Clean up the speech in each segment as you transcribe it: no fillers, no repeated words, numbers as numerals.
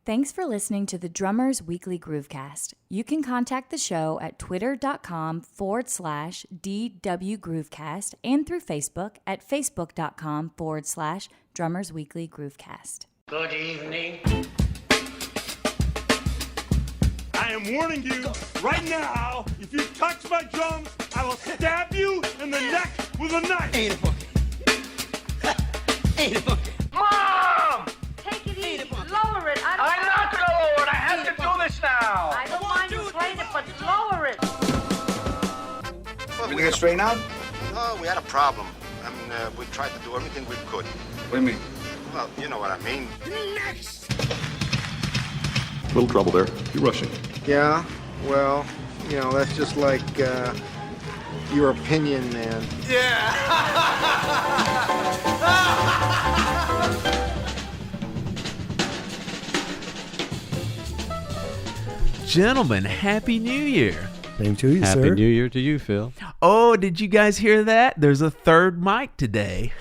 Thanks for listening to the Drummers Weekly Groovecast. You can contact the show at twitter.com/DW Groovecast and through Facebook at facebook.com/Drummers Weekly Groovecast. Good evening. I am warning you right now, if you touch my drums, I will stab you in the neck with a knife. Ain't a boogie. Ain't a boogie. Mom! Take it easy. Lower it. I'm not gonna lower it. I have to do this now. I don't mind you playing it, but lower it. Well, we get straightened out? No, we had a problem. I mean, we tried to do everything we could. What do you mean? Well, you know what I mean. Next. Little trouble there. You're rushing. Yeah, well, you know, that's just like your opinion, man. Yeah. Gentlemen, Happy New Year. Same to you, sir. Happy New Year to you, Phil. Oh, did you guys hear that? There's a third mic today.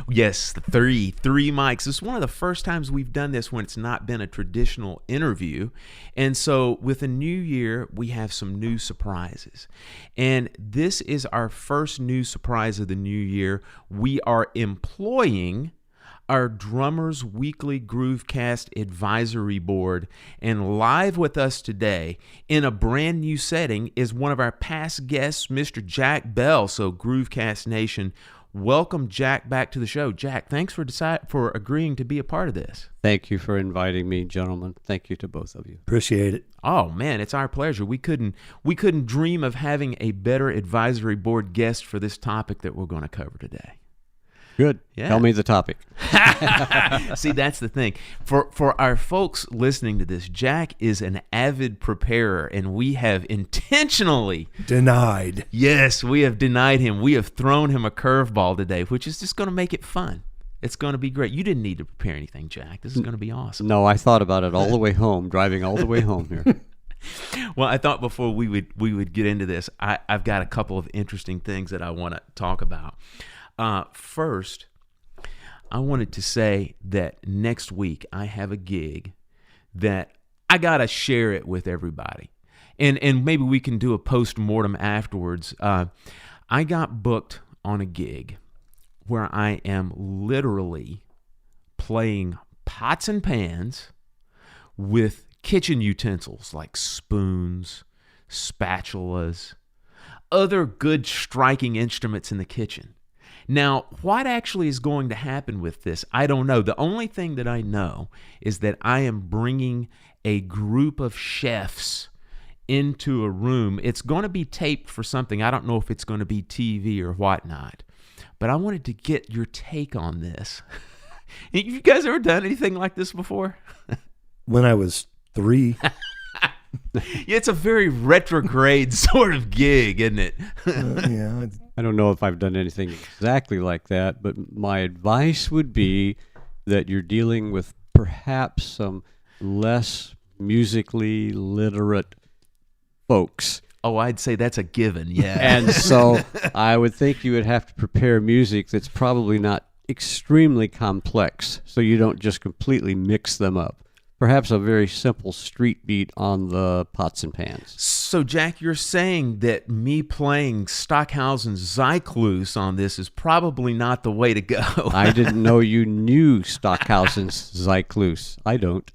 Yes, three mics. This is one of the first times we've done this when it's not been a traditional interview. And so with a new year, we have some new surprises. And this is our first new surprise of the new year. We are employing our Drummers Weekly Groovecast Advisory Board, and live with us today in a brand new setting is one of our past guests, Mr. Jack Bell. So Groovecast Nation, welcome Jack back to the show. Jack, thanks for agreeing to be a part of this. Thank you for inviting me, gentlemen. Thank you to both of you. Appreciate it. Oh man, it's our pleasure. We couldn't dream of having a better advisory board guest for this topic that we're going to cover today. Good. Yeah. Tell me the topic. See, that's the thing. For our folks listening to this, Jack is an avid preparer, and we have intentionally denied. Yes, we have denied him. We have thrown him a curveball today, which is just going to make it fun. It's going to be great. You didn't need to prepare anything, Jack. This is going to be awesome. No, I thought about it all the way home, driving all the way home here. Well, I thought before we would get into this, I've got a couple of interesting things that I want to talk about. First, I wanted to say that next week I have a gig that I got to share it with everybody. And maybe we can do a post-mortem afterwards. I got booked on a gig where I am literally playing pots and pans with kitchen utensils like spoons, spatulas, other good striking instruments in the kitchen. Now, what actually is going to happen with this, I don't know. The only thing that I know is that I am bringing a group of chefs into a room. It's going to be taped for something. I don't know if it's going to be TV or whatnot, but I wanted to get your take on this. Have you guys ever done anything like this before? When I was 3. Yeah, it's a very retrograde sort of gig, isn't it? Yeah. I don't know if I've done anything exactly like that, but my advice would be that you're dealing with perhaps some less musically literate folks. Oh, I'd say that's a given, yeah. And so I would think you would have to prepare music that's probably not extremely complex, so you don't just completely mix them up. Perhaps a very simple street beat on the pots and pans. So, Jack, you're saying that me playing Stockhausen's Zyklus on this is probably not the way to go. I didn't know you knew Stockhausen's Zyklus. I don't.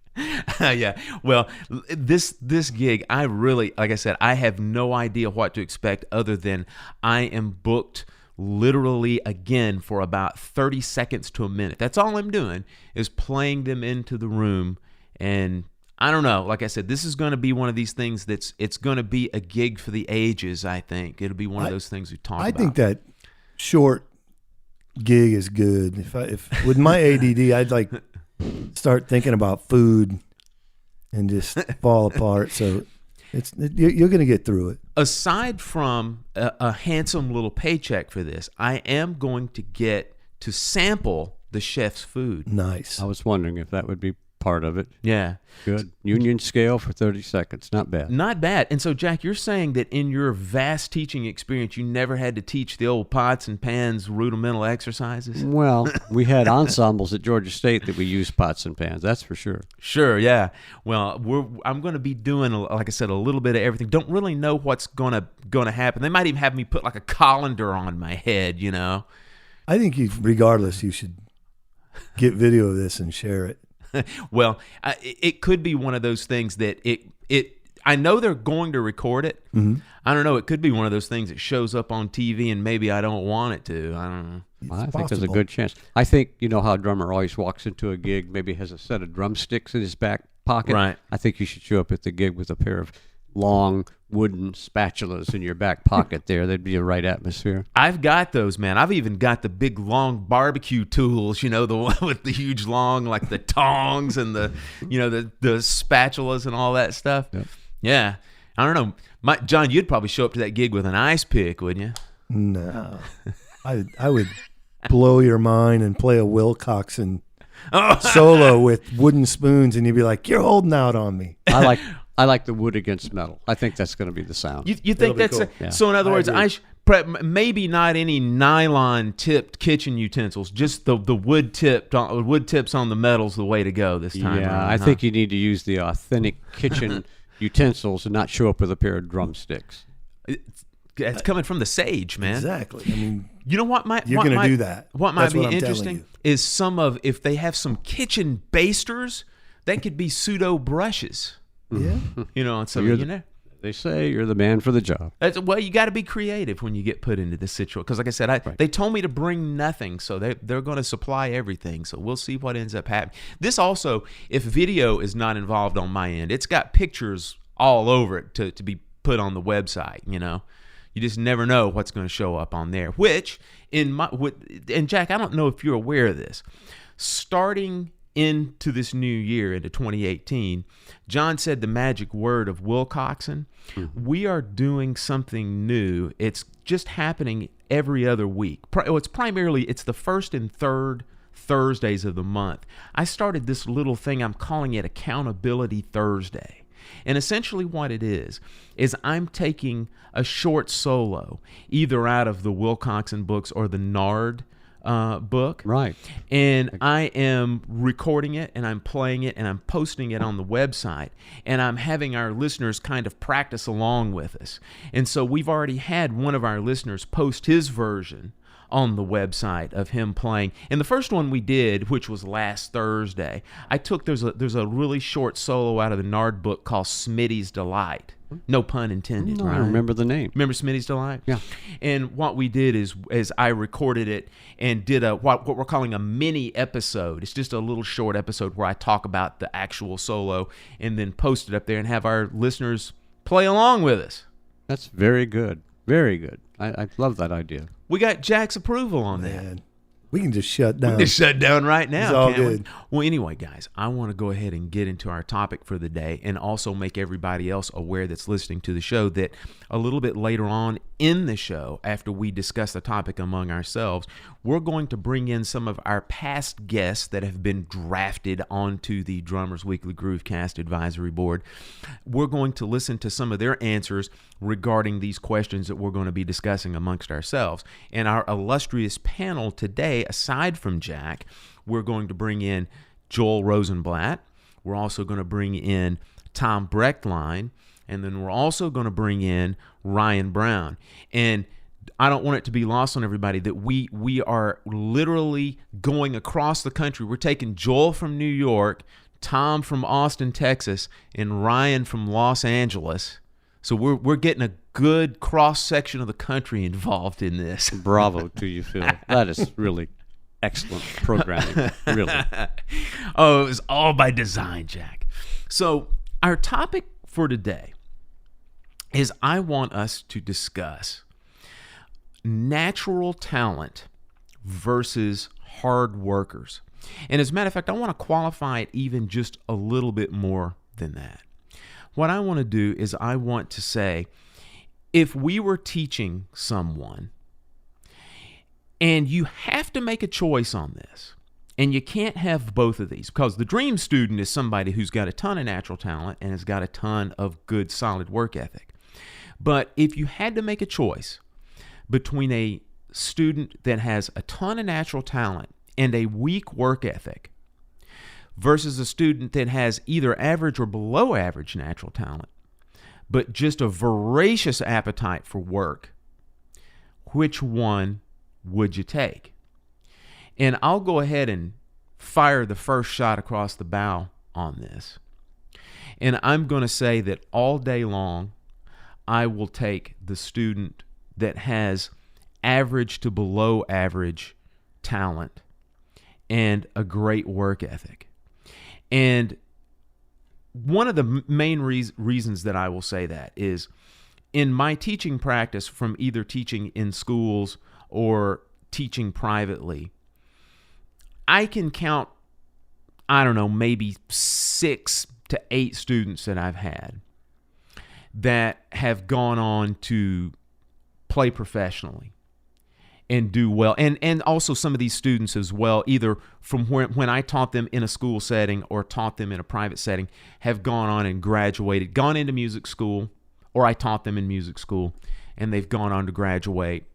Yeah. Well, this gig, I really, like I said, I have no idea what to expect other than I am booked literally again for about 30 seconds to a minute. That's all I'm doing is playing them into the room. And I don't know, like I said, this is going to be one of these things it's going to be a gig for the ages, I think. It'll be one of those things we talk about. I think that short gig is good. If with my ADD, I'd like start thinking about food and just fall apart. So you're going to get through it. Aside from a handsome little paycheck for this, I am going to get to sample the chef's food. Nice. I was wondering if that would be part of it. Yeah. Good. Union scale for 30 seconds. Not bad. Not bad. And so, Jack, you're saying that in your vast teaching experience, you never had to teach the old pots and pans rudimental exercises? Well, we had ensembles at Georgia State that we used pots and pans. That's for sure. Sure, yeah. Well, I'm going to be doing, like I said, a little bit of everything. Don't really know what's going to happen. They might even have me put like a colander on my head, you know. I think regardless, you should get video of this and share it. Well, it could be one of those things that I know they're going to record it. Mm-hmm. I don't know. It could be one of those things that shows up on TV and maybe I don't want it to. I don't know. I think there's a good chance. I think, you know how a drummer always walks into a gig, maybe has a set of drumsticks in his back pocket? Right. I think you should show up at the gig with a pair of long wooden spatulas in your back pocket there. That'd be a right atmosphere. I've got those, man. I've even got the big long barbecue tools, you know, the one with the huge long, like the tongs and the, you know, the spatulas and all that stuff. Yep. Yeah. I don't know. John, you'd probably show up to that gig with an ice pick, wouldn't you? No. I would blow your mind and play a Wilcoxon solo with wooden spoons, and you'd be like, you're holding out on me. I like the wood against metal. I think that's going to be the sound. You think that's cool. Yeah. So in other words, maybe not any nylon tipped kitchen utensils, just the wood tips on the metal's the way to go this time. Yeah, around, I think you need to use the authentic kitchen utensils and not show up with a pair of drumsticks. It's coming from the sage, man. Exactly. I mean, you know what you're going to do that. What might That's be what I'm interesting is if they have some kitchen basters, that could be pseudo brushes. Yeah. You know, and so you know. They say you're the man for the job. Well, you got to be creative when you get put into this situation. Because like I said, they told me to bring nothing, so they're going to supply everything. So we'll see what ends up happening. This also, if video is not involved on my end, it's got pictures all over it to be put on the website, you know. You just never know what's going to show up on there. Which, and Jack, I don't know if you're aware of this. Starting into this new year, into 2018, John said the magic word of Wilcoxon. Mm-hmm. We are doing something new. It's just happening every other week. It's the first and third Thursdays of the month. I started this little thing. I'm calling it Accountability Thursday. And essentially what it is I'm taking a short solo, either out of the Wilcoxon books or the Nard book. Right. And I am recording it and I'm playing it and I'm posting it on the website. And I'm having our listeners kind of practice along with us. And so we've already had one of our listeners post his version on the website of him playing. And the first one we did, which was last Thursday, I took, there's a really short solo out of the Nard book called Smitty's Delight. No pun intended, right? I remember the name. Remember Smitty's Delight? Yeah. And what we did is I recorded it and did what we're calling a mini episode. It's just a little short episode where I talk about the actual solo and then post it up there and have our listeners play along with us. That's very good. Very good. I love that idea. We got Jack's approval on that. We can just shut down. We can just shut down right now. It's all good. Well, anyway, guys, I want to go ahead and get into our topic for the day and also make everybody else aware that's listening to the show that a little bit later on in the show, after we discuss the topic among ourselves, we're going to bring in some of our past guests that have been drafted onto the Drummers Weekly Groovecast Advisory Board. We're going to listen to some of their answers regarding these questions that we're going to be discussing amongst ourselves. And our illustrious panel today, aside from Jack, we're going to bring in Joel Rosenblatt. We're also going to bring in Tom Brechtlein. And then we're also going to bring in Ryan Brown. And I don't want it to be lost on everybody that we are literally going across the country. We're taking Joel from New York, Tom from Austin, Texas, and Ryan from Los Angeles. So we're getting a good cross-section of the country involved in this. Bravo to you, Phil. That is really excellent programming, really. Oh, it was all by design, Jack. So our topic for today is I want us to discuss natural talent versus hard workers. And as a matter of fact, I want to qualify it even just a little bit more than that. What I want to do is I want to say, if we were teaching someone, and you have to make a choice on this, And you can't have both of these, because the dream student is somebody who's got a ton of natural talent and has got a ton of good, solid work ethic. But if you had to make a choice between a student that has a ton of natural talent and a weak work ethic versus a student that has either average or below average natural talent, but just a voracious appetite for work, which one would you take? And I'll go ahead and fire the first shot across the bow on this. And I'm going to say that all day long, I will take the student that has average to below average talent and a great work ethic. And one of the main reasons that I will say that is in my teaching practice, from either teaching in schools or teaching privately, I can count, I don't know, maybe 6 to 8 students that I've had that have gone on to play professionally and do well. And also some of these students as well, either from when I taught them in a school setting or taught them in a private setting, have gone on and graduated, gone into music school, or I taught them in music school, and they've gone on to graduate.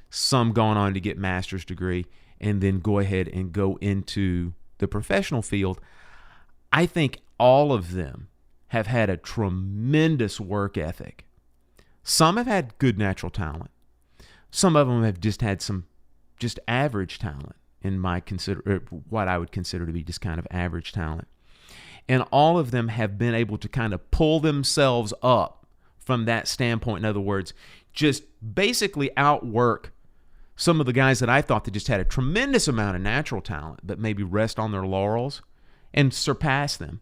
Some gone on to get master's degree and then go ahead and go into the professional field. I think all of them have had a tremendous work ethic. Some have had good natural talent. Some of them have just had some just average talent in what I would consider to be just kind of average talent. And all of them have been able to kind of pull themselves up from that standpoint. In other words, just basically outwork some of the guys that I thought that just had a tremendous amount of natural talent, but maybe rest on their laurels and surpass them.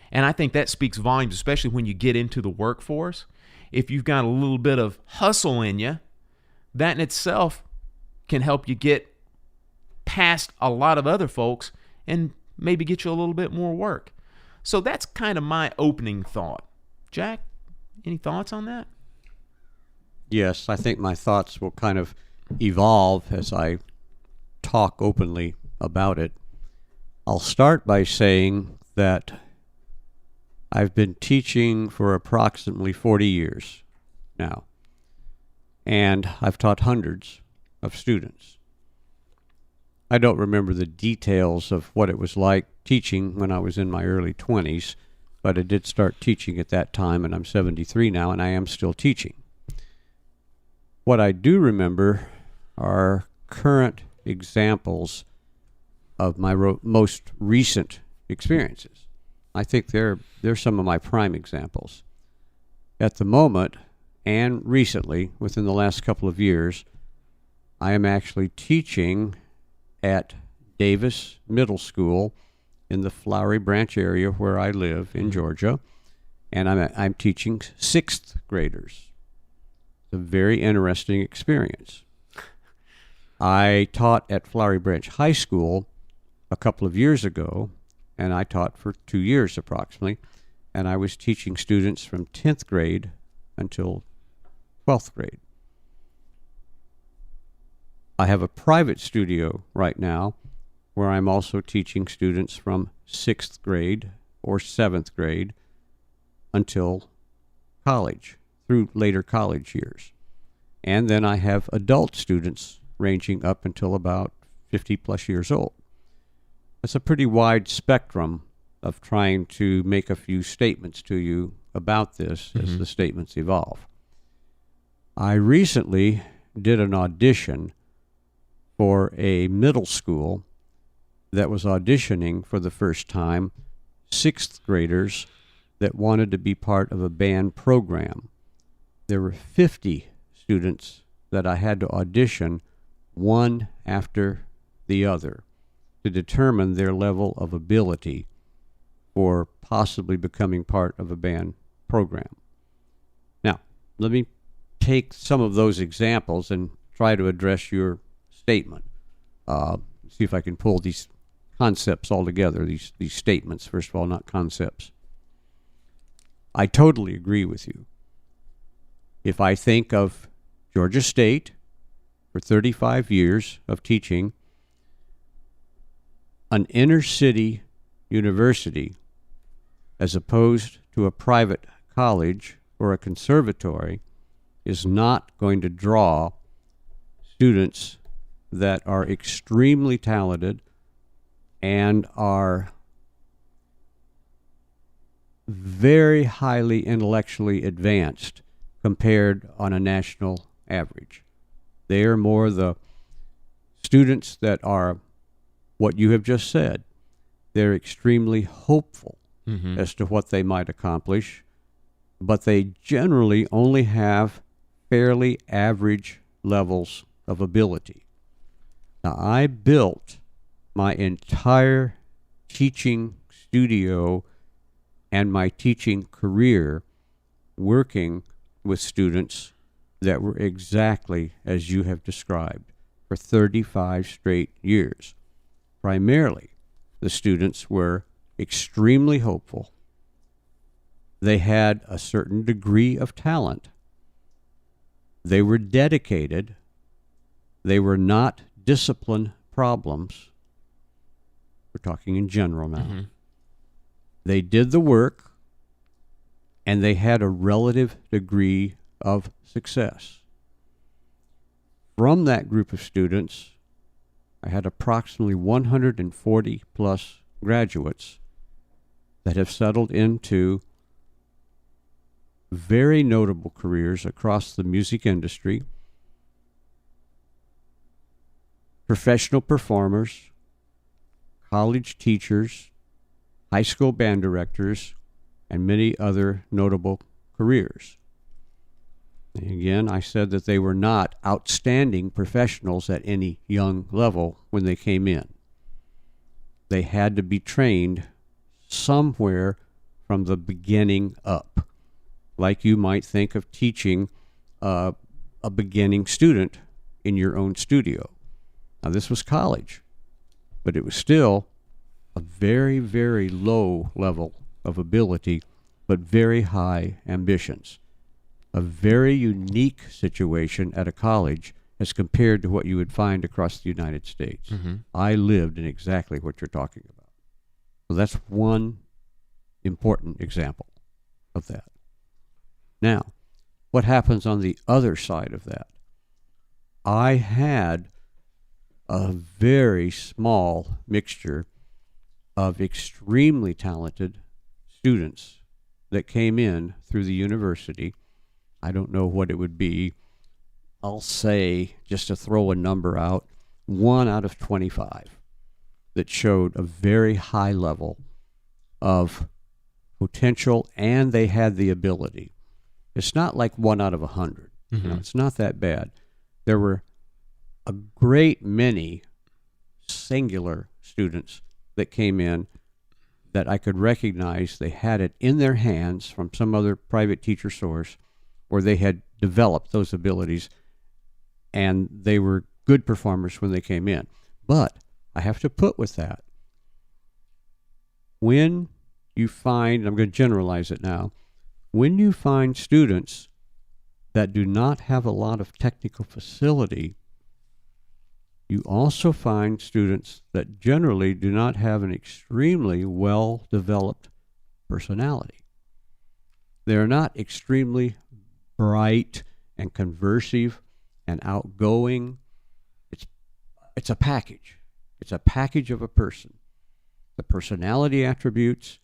And I think that speaks volumes, especially when you get into the workforce. If you've got a little bit of hustle in you, that in itself can help you get past a lot of other folks and maybe get you a little bit more work. So that's kind of my opening thought. Jack, any thoughts on that? Yes, I think my thoughts will kind of evolve as I talk openly about it. I'll start by saying that I've been teaching for approximately 40 years now, and I've taught hundreds of students. I don't remember the details of what it was like teaching when I was in my early 20s, but I did start teaching at that time, and I'm 73 now, and I am still teaching. What I do remember are current examples of my most recent experiences. I think they're some of my prime examples. At the moment, and recently, within the last couple of years, I am actually teaching at Davis Middle School in the Flowery Branch area where I live in Georgia, and I'm teaching 6th graders. It's a very interesting experience. I taught at Flowery Branch High School a couple of years ago, and I taught for 2 years approximately, and I was teaching students from 10th grade until 12th grade. I have a private studio right now where I'm also teaching students from 6th grade or 7th grade until college, through later college years. And then I have adult students ranging up until about 50 plus years old. It's a pretty wide spectrum of trying to make a few statements to you about this as the statements evolve. I recently did an audition for a middle school that was auditioning for the first time 6th graders that wanted to be part of a band program. There were 50 students that I had to audition one after the other to determine their level of ability for possibly becoming part of a band program. Now, let me take some of those examples and try to address your statement. See if I can pull these concepts all together, these statements, first of all, not concepts. I totally agree with you. If I think of Georgia State for 35 years of teaching, an inner city university, as opposed to a private college or a conservatory, is not going to draw students that are extremely talented and are very highly intellectually advanced compared on a national average. They are more the students that are what you have just said. They're extremely hopeful as to what they might accomplish, but they generally only have fairly average levels of ability. Now, I built my entire teaching studio and my teaching career working with students that were exactly as you have described for 35 straight years. Primarily, the students were extremely hopeful. They had a certain degree of talent. They were dedicated. They were not discipline problems. We're talking in general now. They did the work, and they had a relative degree of success. From that group of students, I had approximately 140 plus graduates that have settled into very notable careers across the music industry, professional performers, college teachers, high school band directors, and many other notable careers. And again, I said that they were not outstanding professionals at any young level when they came in. They had to be trained somewhere from the beginning up, like you might think of teaching a beginning student in your own studio. Now, this was college, but it was still a very, very low level of ability, but very high ambitions. A very unique situation at a college as compared to what you would find across the United States. I lived in exactly what you're talking about. So that's one important example of that. Now, what happens on the other side of that? I had a very small mixture of extremely talented students that came in through the university. I don't know what it would be. I'll say, just to throw a number out, 1 out of 25 that showed a very high level of potential, and they had the ability. It's not like 1 out of 100. You know, it's not that bad. There were a great many singular students that came in that I could recognize they had it in their hands from some other private teacher source, or they had developed those abilities, and they were good performers when they came in. But I have to put with that, when you find, I'm going to generalize it now, when you find students that do not have a lot of technical facility, you also find students that generally do not have an extremely well-developed personality. They're not extremely bright and conversive and outgoing. It's a package. It's a package of a person. The personality attributes,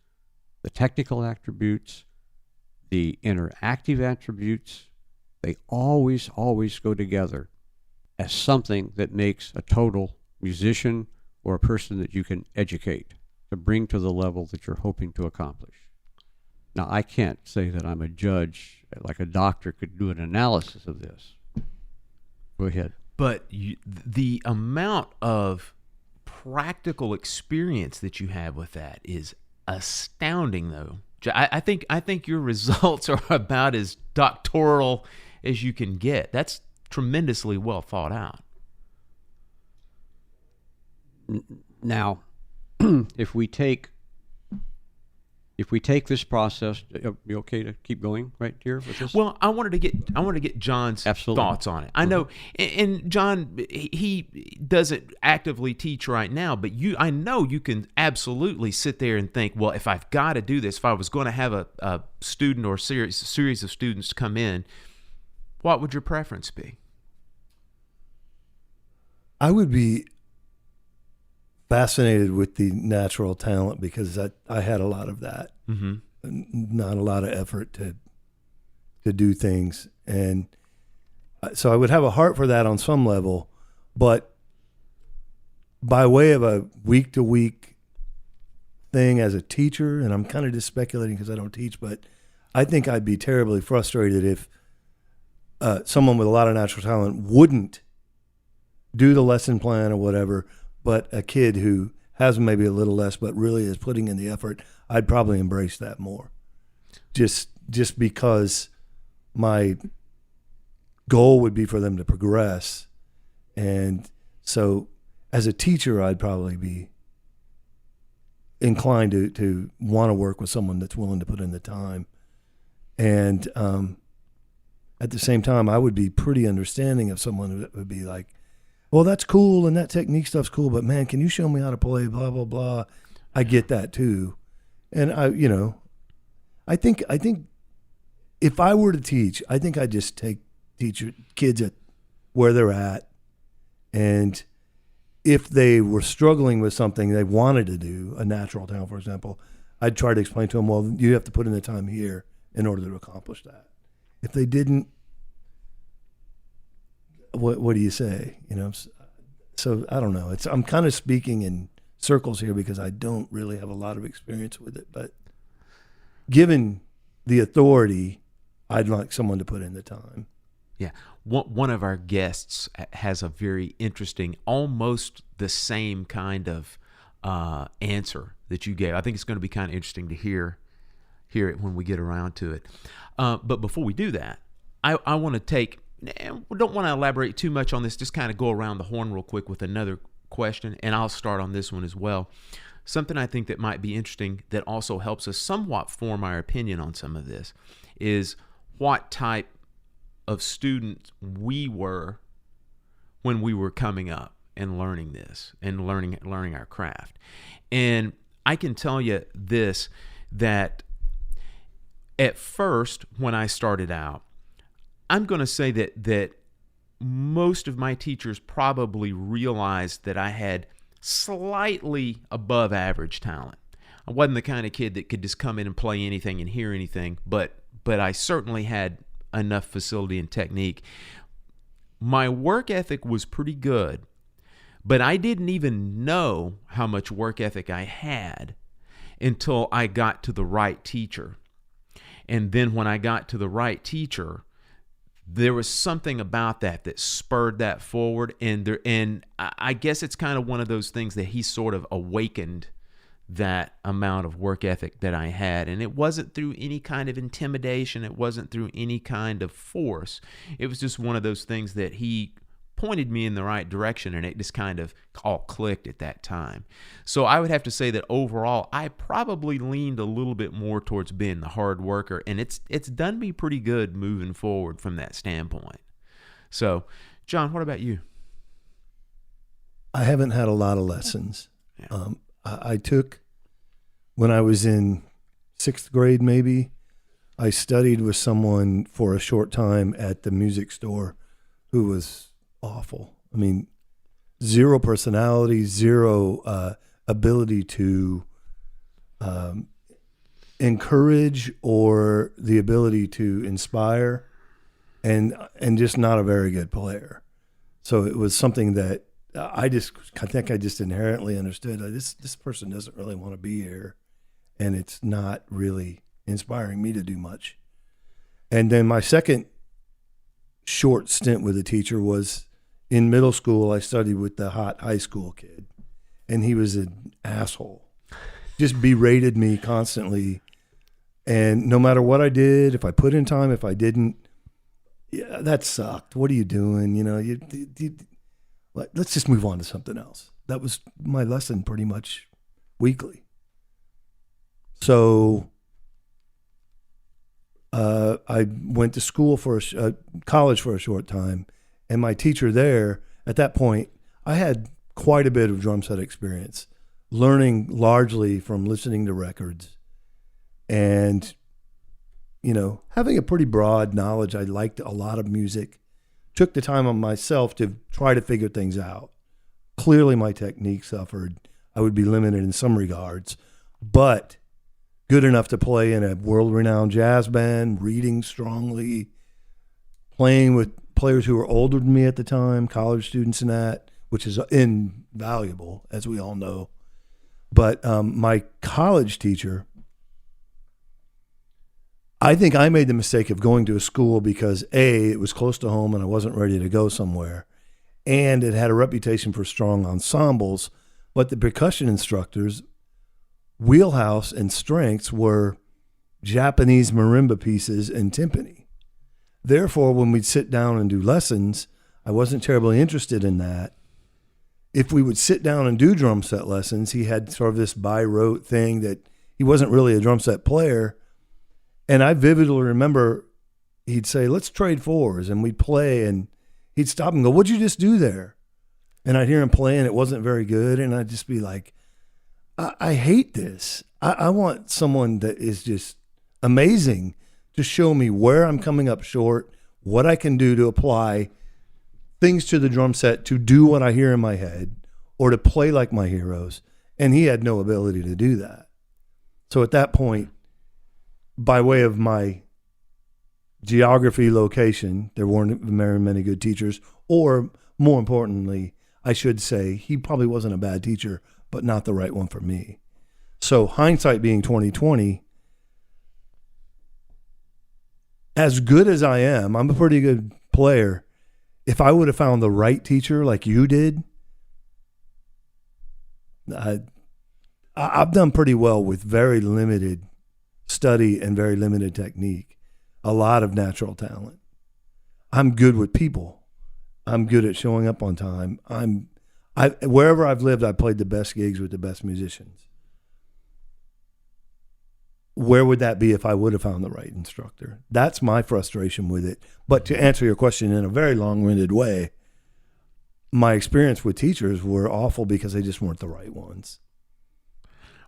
the technical attributes, the interactive attributes, they always go together as something that makes a total musician or a person that you can educate to bring to the level that you're hoping to accomplish. Now, I can't say that I'm a judge, like a doctor could do an analysis of this. Go ahead. But the amount of practical experience that you have with that is astounding, though. I think your results are about as doctoral as you can get. That's tremendously well thought out. Now, if we take if we take this process, you okay to keep going right here with this? Well, I wanted to get John's Absolutely. thoughts on it. I know, and John, he doesn't actively teach right now, but I know you can absolutely sit there and think, well, if I've got to do this, if I was going to have a student or series of students come in, what would your preference be? I would be fascinated with the natural talent because I had a lot of that. Mm-hmm. Not a lot of effort to do things, and so I would have a heart for that on some level, but by way of a week-to-week thing as a teacher, and I'm kind of just speculating because I don't teach, but I think I'd be terribly frustrated if someone with a lot of natural talent wouldn't do the lesson plan or whatever, but a kid who has maybe a little less but really is putting in the effort, I'd probably embrace that more. Just because my goal would be for them to progress. And so as a teacher, I'd probably be inclined to want to work with someone that's willing to put in the time. And at the same time, I would be pretty understanding of someone that would be like, well, that's cool and that technique stuff's cool, but man, can you show me how to play blah, blah, blah. I get that too. And I think if I were to teach, I think I'd just teach kids at where they're at. And if they were struggling with something they wanted to do, a natural talent, for example, I'd try to explain to them, well, you have to put in the time here in order to accomplish that. If they didn't, what do you say? So I don't know. I'm kind of speaking in circles here because I don't really have a lot of experience with it. But given the authority, I'd like someone to put in the time. Yeah. One of our guests has a very interesting, almost the same kind of answer that you gave. I think it's going to be kind of interesting to hear it when we get around to it. But before we do that, I want to take, we don't want to elaborate too much on this, just kind of go around the horn real quick with another question, and I'll start on this one as well. Something I think that might be interesting that also helps us somewhat form our opinion on some of this is what type of student we were when we were coming up and learning this and learning our craft. And I can tell you this, that at first when I started out, I'm going to say that most of my teachers probably realized that I had slightly above average talent. I wasn't the kind of kid that could just come in and play anything and hear anything, but I certainly had enough facility and technique. My work ethic was pretty good, but I didn't even know how much work ethic I had until I got to the right teacher. And then when I got to the right teacher, there was something about that spurred that forward, and I guess it's kind of one of those things that he sort of awakened that amount of work ethic that I had. And it wasn't through any kind of intimidation, it wasn't through any kind of force. It was just one of those things that he pointed me in the right direction, and it just kind of all clicked at that time. So I would have to say that overall, I probably leaned a little bit more towards being the hard worker, and it's done me pretty good moving forward from that standpoint. So, John, what about you? I haven't had a lot of lessons. Yeah. I took, when I was in 6th grade maybe, I studied with someone for a short time at the music store who was awful. I mean, zero personality, zero ability to encourage or the ability to inspire, and just not a very good player. So it was something that I think I just inherently understood. This person doesn't really want to be here, and it's not really inspiring me to do much. And then my second short stint with a teacher was in middle school. I studied with the hot high school kid, and he was an asshole. Just berated me constantly, and no matter what I did, if I put in time, if I didn't, yeah, that sucked. What are you doing? Let's just move on to something else. That was my lesson pretty much weekly. So I went to school college for a short time, and my teacher there, at that point, I had quite a bit of drum set experience, learning largely from listening to records and, having a pretty broad knowledge. I liked a lot of music, took the time on myself to try to figure things out. Clearly my technique suffered. I would be limited in some regards, but good enough to play in a world-renowned jazz band, reading strongly, playing with players who were older than me at the time, college students and that, which is invaluable, as we all know. But my college teacher, I think I made the mistake of going to a school because A, it was close to home and I wasn't ready to go somewhere, and it had a reputation for strong ensembles, but the percussion instructors' wheelhouse and strengths were Japanese marimba pieces and timpani. Therefore, when we'd sit down and do lessons, I wasn't terribly interested in that. If we would sit down and do drum set lessons, he had sort of this by rote thing that he wasn't really a drum set player. And I vividly remember he'd say, let's trade fours, and we'd play, and he'd stop and go, what'd you just do there? And I'd hear him play, and it wasn't very good, and I'd just be like, I hate this. I want someone that is just amazing to show me where I'm coming up short, what I can do to apply things to the drum set to do what I hear in my head or to play like my heroes. And he had no ability to do that. So at that point, by way of my geography, location, there weren't very many good teachers, or more importantly, I should say, he probably wasn't a bad teacher, but not the right one for me. So hindsight being 2020, as good as I am, I'm a pretty good player. If I would have found the right teacher like you did, I've done pretty well with very limited study and very limited technique, a lot of natural talent. I'm good with people. I'm good at showing up on time. Wherever I've lived, I've played the best gigs with the best musicians. Where would that be if I would have found the right instructor? That's my frustration with it. But to answer your question in a very long-winded way, my experience with teachers were awful because they just weren't the right ones.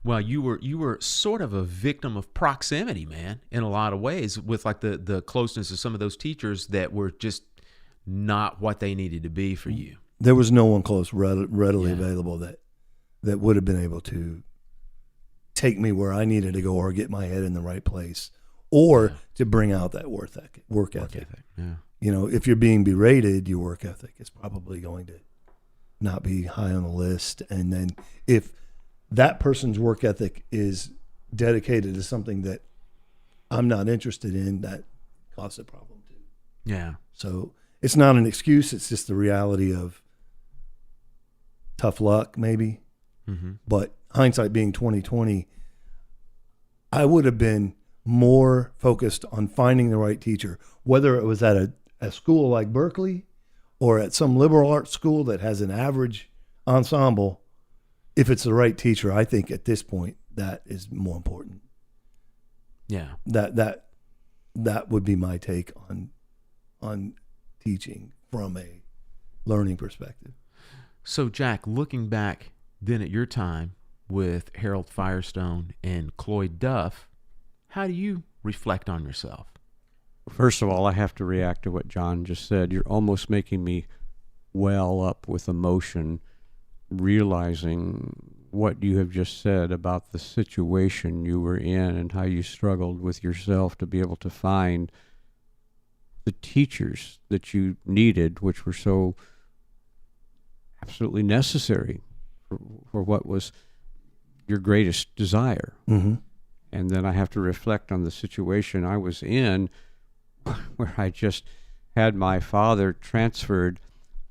Well, you were sort of a victim of proximity, man, in a lot of ways, with like the closeness of some of those teachers that were just not what they needed to be for you. There was no one close, readily available that would have been able to take me where I needed to go or get my head in the right place or to bring out that work ethic. Yeah. If you're being berated, your work ethic is probably going to not be high on the list. And then if that person's work ethic is dedicated to something that I'm not interested in, that causes a problem too. Yeah. So it's not an excuse. It's just the reality of tough luck, maybe. Mm-hmm. But hindsight being 2020, I would have been more focused on finding the right teacher, whether it was at a school like Berkeley or at some liberal arts school that has an average ensemble. If it's the right teacher, I think at this point that is more important. Yeah. That would be my take on teaching from a learning perspective. So Jack, looking back then at your time with Harold Firestone and Cloyd Duff, how do you reflect on yourself? First of all, I have to react to what John just said. You're almost making me well up with emotion, realizing what you have just said about the situation you were in and how you struggled with yourself to be able to find the teachers that you needed, which were so absolutely necessary for what was your greatest desire. Mm-hmm. And then I have to reflect on the situation I was in where I just had my father transferred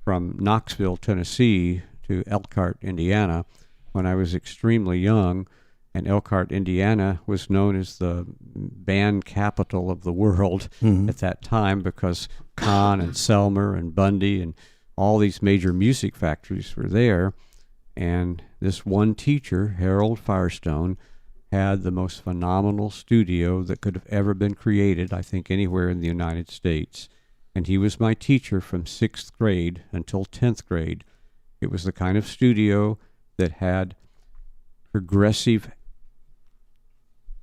from Knoxville, Tennessee to Elkhart, Indiana when I was extremely young. And Elkhart, Indiana was known as the band capital of the world at that time because Kahn and Selmer and Bundy and all these major music factories were there. And this one teacher, Harold Firestone, had the most phenomenal studio that could have ever been created, I think, anywhere in the United States. And he was my teacher from 6th grade until 10th grade. It was the kind of studio that had progressive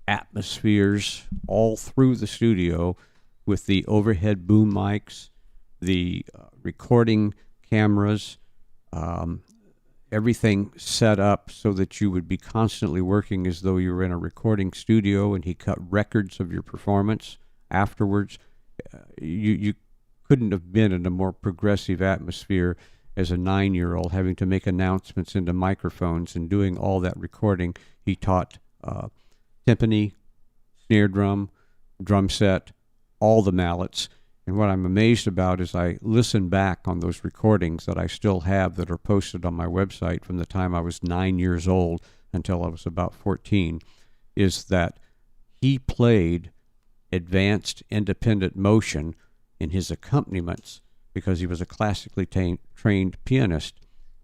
atmospheres all through the studio, with the overhead boom mics, the recording cameras, everything set up so that you would be constantly working as though you were in a recording studio, and he cut records of your performance afterwards. You couldn't have been in a more progressive atmosphere as a 9-year-old, having to make announcements into microphones and doing all that recording. He taught timpani, snare drum, drum set, all the mallets. And what I'm amazed about is I listen back on those recordings that I still have that are posted on my website from the time I was 9 years old until I was about 14, is that he played advanced independent motion in his accompaniments because he was a classically trained pianist.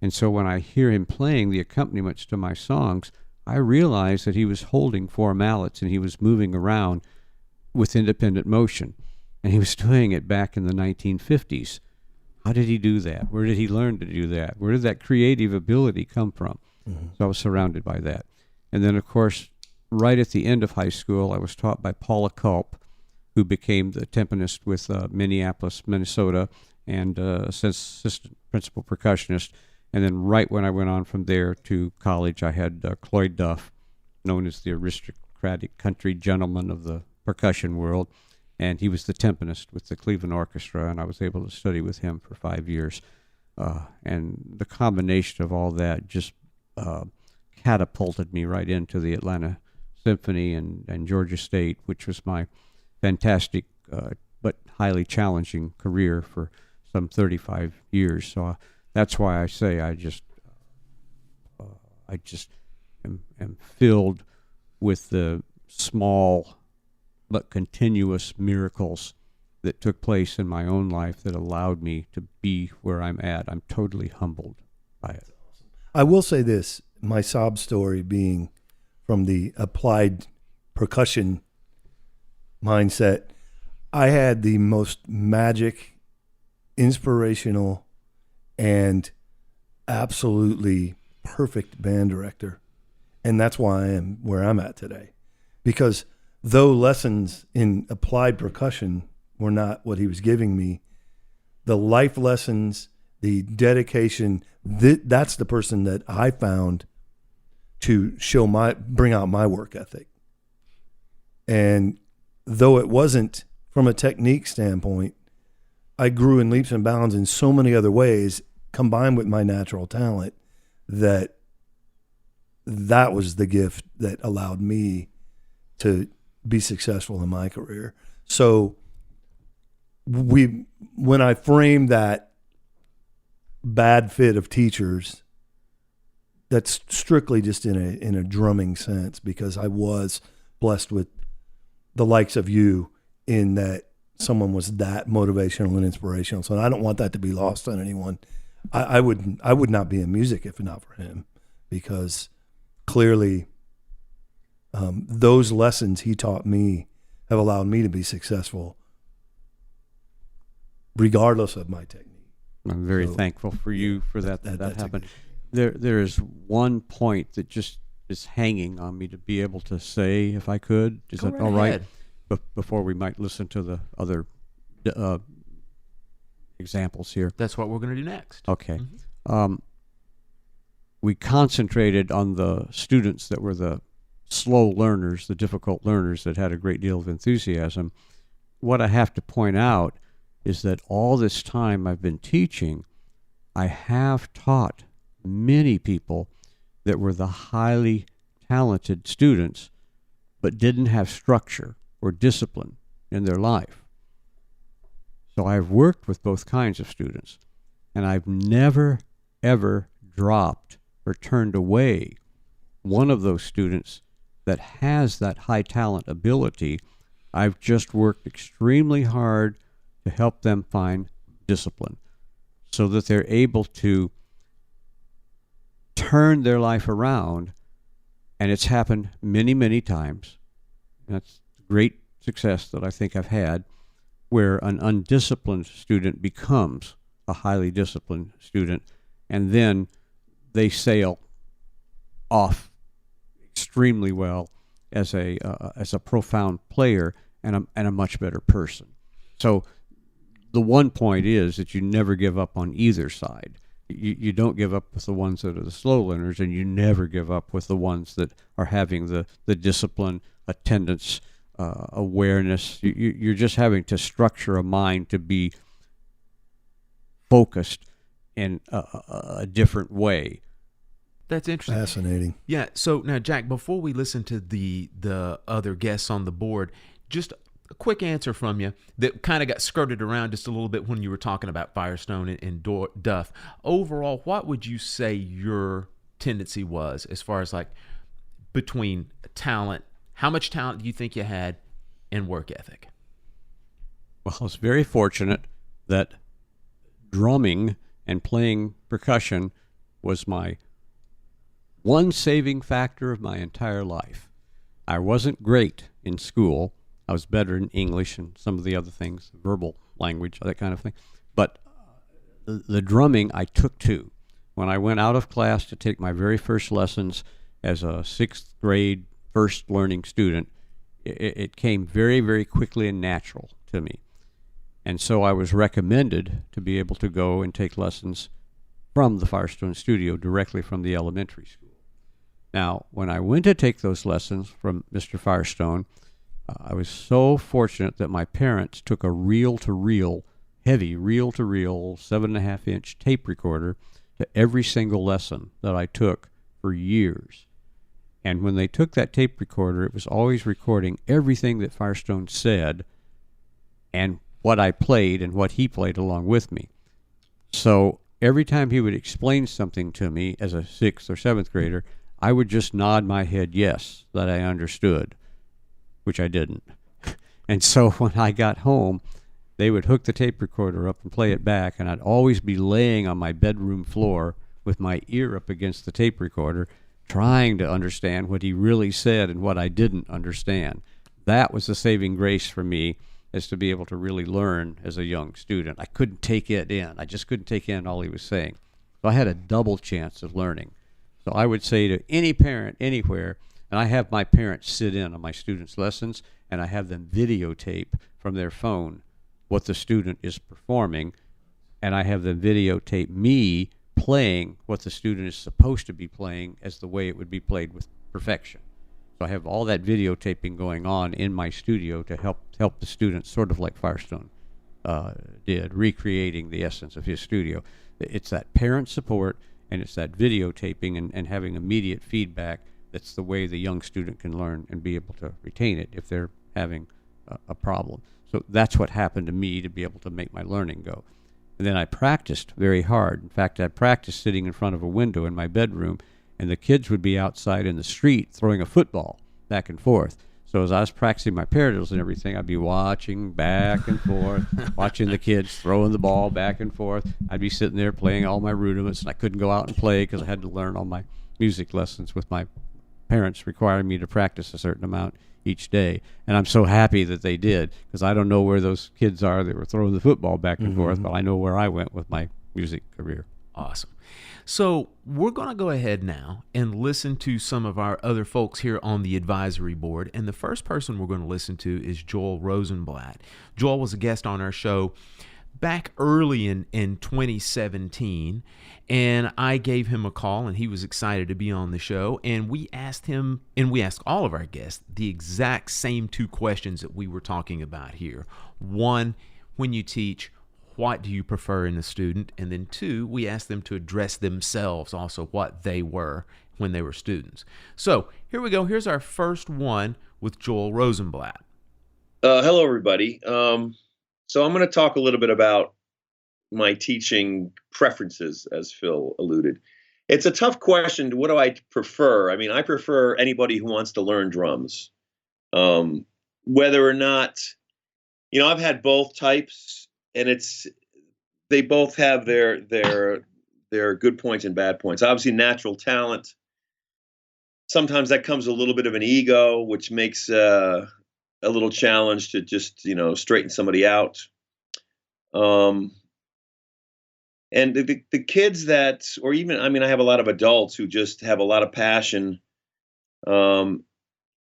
And so when I hear him playing the accompaniments to my songs, I realize that he was holding 4 mallets and he was moving around with independent motion. And he was doing it back in the 1950s. How did he do that? Where did he learn to do that? Where did that creative ability come from? Mm-hmm. So I was surrounded by that. And then, of course, right at the end of high school, I was taught by Paula Culp, who became the timpanist with Minneapolis, Minnesota, and assistant principal percussionist. And then right when I went on from there to college, I had Cloyd Duff, known as the aristocratic country gentleman of the percussion world. And he was the timpanist with the Cleveland Orchestra, and I was able to study with him for 5 years. And the combination of all that just catapulted me right into the Atlanta Symphony and Georgia State, which was my fantastic but highly challenging career for some 35 years. So that's why I say I just am filled with the small but continuous miracles that took place in my own life that allowed me to be where I'm at. I'm totally humbled by it. I will say this, my sob story being from the applied percussion mindset, I had the most magic, inspirational, and absolutely perfect band director. And that's why I am where I'm at today. Because though lessons in applied percussion were not what he was giving me, the life lessons, the dedication, that's the person that I found to bring out my work ethic. And though it wasn't from a technique standpoint, I grew in leaps and bounds in so many other ways, combined with my natural talent, that was the gift that allowed me to be successful in my career. So when I framed that bad fit of teachers, that's strictly just in a drumming sense, because I was blessed with the likes of you in that someone was that motivational and inspirational. So I don't want that to be lost on anyone. I would not be in music if not for him, because clearly those lessons he taught me have allowed me to be successful regardless of my technique. I'm very thankful for you for that happened. There is one point that just is hanging on me to be able to say, if I could. Is that all right? Before we might listen to the other examples here. That's what we're going to do next. Okay. Mm-hmm. We concentrated on the students that were the slow learners, the difficult learners that had a great deal of enthusiasm. What I have to point out is that all this time I've been teaching, I have taught many people that were the highly talented students but didn't have structure or discipline in their life. So I've worked with both kinds of students, and I've never, ever dropped or turned away one of those students that has that high talent ability. I've just worked extremely hard to help them find discipline so that they're able to turn their life around And it's happened many, many times. That's great success that I think I've had, where an undisciplined student becomes a highly disciplined student, and then they sail off extremely well as a profound player and a much better person. So the one point is that you never give up on either side. You don't give up with the ones that are the slow learners, and you never give up with the ones that are having the discipline, attendance, awareness. You're just having to structure a mind to be focused in a different way. That's interesting. Fascinating. Yeah. So now, Jack, before we listen to the other guests on the board, just a quick answer from you that kind of got skirted around just a little bit when you were talking about Firestone and Duff. Overall, what would you say your tendency was as far as like between talent, how much talent do you think you had, and work ethic? Well, I was very fortunate that drumming and playing percussion was my one saving factor of my entire life. I wasn't great in school. I was better in English and some of the other things, verbal language, that kind of thing. But the drumming I took to. When I went out of class to take my very first lessons as a sixth grade first learning student, it came very, very quickly and natural to me. And so I was recommended to be able to go and take lessons from the Firestone studio directly from the elementary school. Now, when I went to take those lessons from Mr. Firestone, I was so fortunate that my parents took a reel-to-reel, heavy reel-to-reel, 7.5-inch tape recorder to every single lesson that I took for years. And when they took that tape recorder, it was always recording everything that Firestone said and what I played and what he played along with me. So every time he would explain something to me as a 6th or 7th grader, I would just nod my head yes, that I understood, which I didn't. And so when I got home, they would hook the tape recorder up and play it back, and I'd always be laying on my bedroom floor with my ear up against the tape recorder, trying to understand what he really said and what I didn't understand. That was the saving grace for me, is to be able to really learn as a young student. I couldn't take it in. I just couldn't take in all he was saying. So I had a double chance of learning. So I would say to any parent anywhere, and I have my parents sit in on my students' lessons, and I have them videotape from their phone what the student is performing, and I have them videotape me playing what the student is supposed to be playing as the way it would be played with perfection. So I have all that videotaping going on in my studio to help the students, sort of like Firestone did, recreating the essence of his studio. It's that parent support, and it's that videotaping and having immediate feedback. That's the way the young student can learn and be able to retain it if they're having a problem. So that's what happened to me to be able to make my learning go. And then I practiced very hard. In fact, I practiced sitting in front of a window in my bedroom, and the kids would be outside in the street throwing a football back and forth. So as I was practicing my paradiddles and everything, I'd be watching back and forth, watching the kids throwing the ball back and forth. I'd be sitting there playing all my rudiments, and I couldn't go out and play because I had to learn all my music lessons with my parents requiring me to practice a certain amount each day. And I'm so happy that they did, because I don't know where those kids are that were throwing the football back and forth, but I know where I went with my music career. Awesome. So we're going to go ahead now and listen to some of our other folks here on the advisory board. And the first person we're going to listen to is Joel Rosenblatt. Joel was a guest on our show back early in 2017, and I gave him a call, and he was excited to be on the show. And we asked him, and we asked all of our guests, the exact same two questions that we were talking about here. One, when you teach, what do you prefer in a student? And then two, we asked them to address themselves also, what they were when they were students. So here we go. Here's our first one with Joel Rosenblatt. Hello, everybody. So I'm going to talk a little bit about my teaching preferences, as Phil alluded. It's a tough question. What do I prefer? I mean, I prefer anybody who wants to learn drums. Whether or not, I've had both types. And they both have their good points and bad points. Obviously, natural talent sometimes that comes a little bit of an ego, which makes a little challenge to just, straighten somebody out. And the kids that, or even, I have a lot of adults who just have a lot of passion.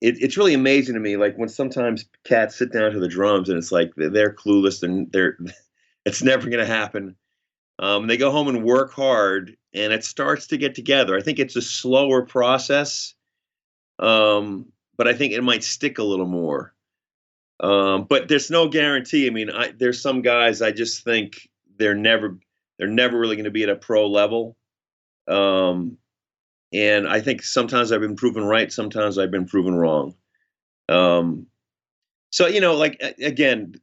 It's really amazing to me, like when sometimes cats sit down to the drums and it's like they're clueless and it's never going to happen. They go home and work hard, and it starts to get together. I think it's a slower process, but I think it might stick a little more. But there's no guarantee. There's some guys I just think they're never really going to be at a pro level. And I think sometimes I've been proven right, sometimes I've been proven wrong. So, again,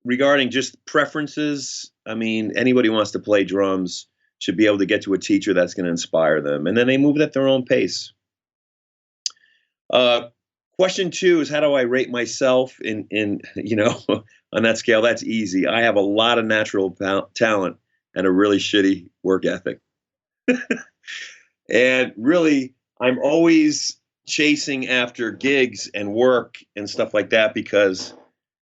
regarding just preferences, anybody who wants to play drums should be able to get to a teacher that's going to inspire them. And then they move it at their own pace. Question 2 is, how do I rate myself in on that scale? That's easy. I have a lot of natural talent and a really shitty work ethic. And really, I'm always chasing after gigs and work and stuff like that, because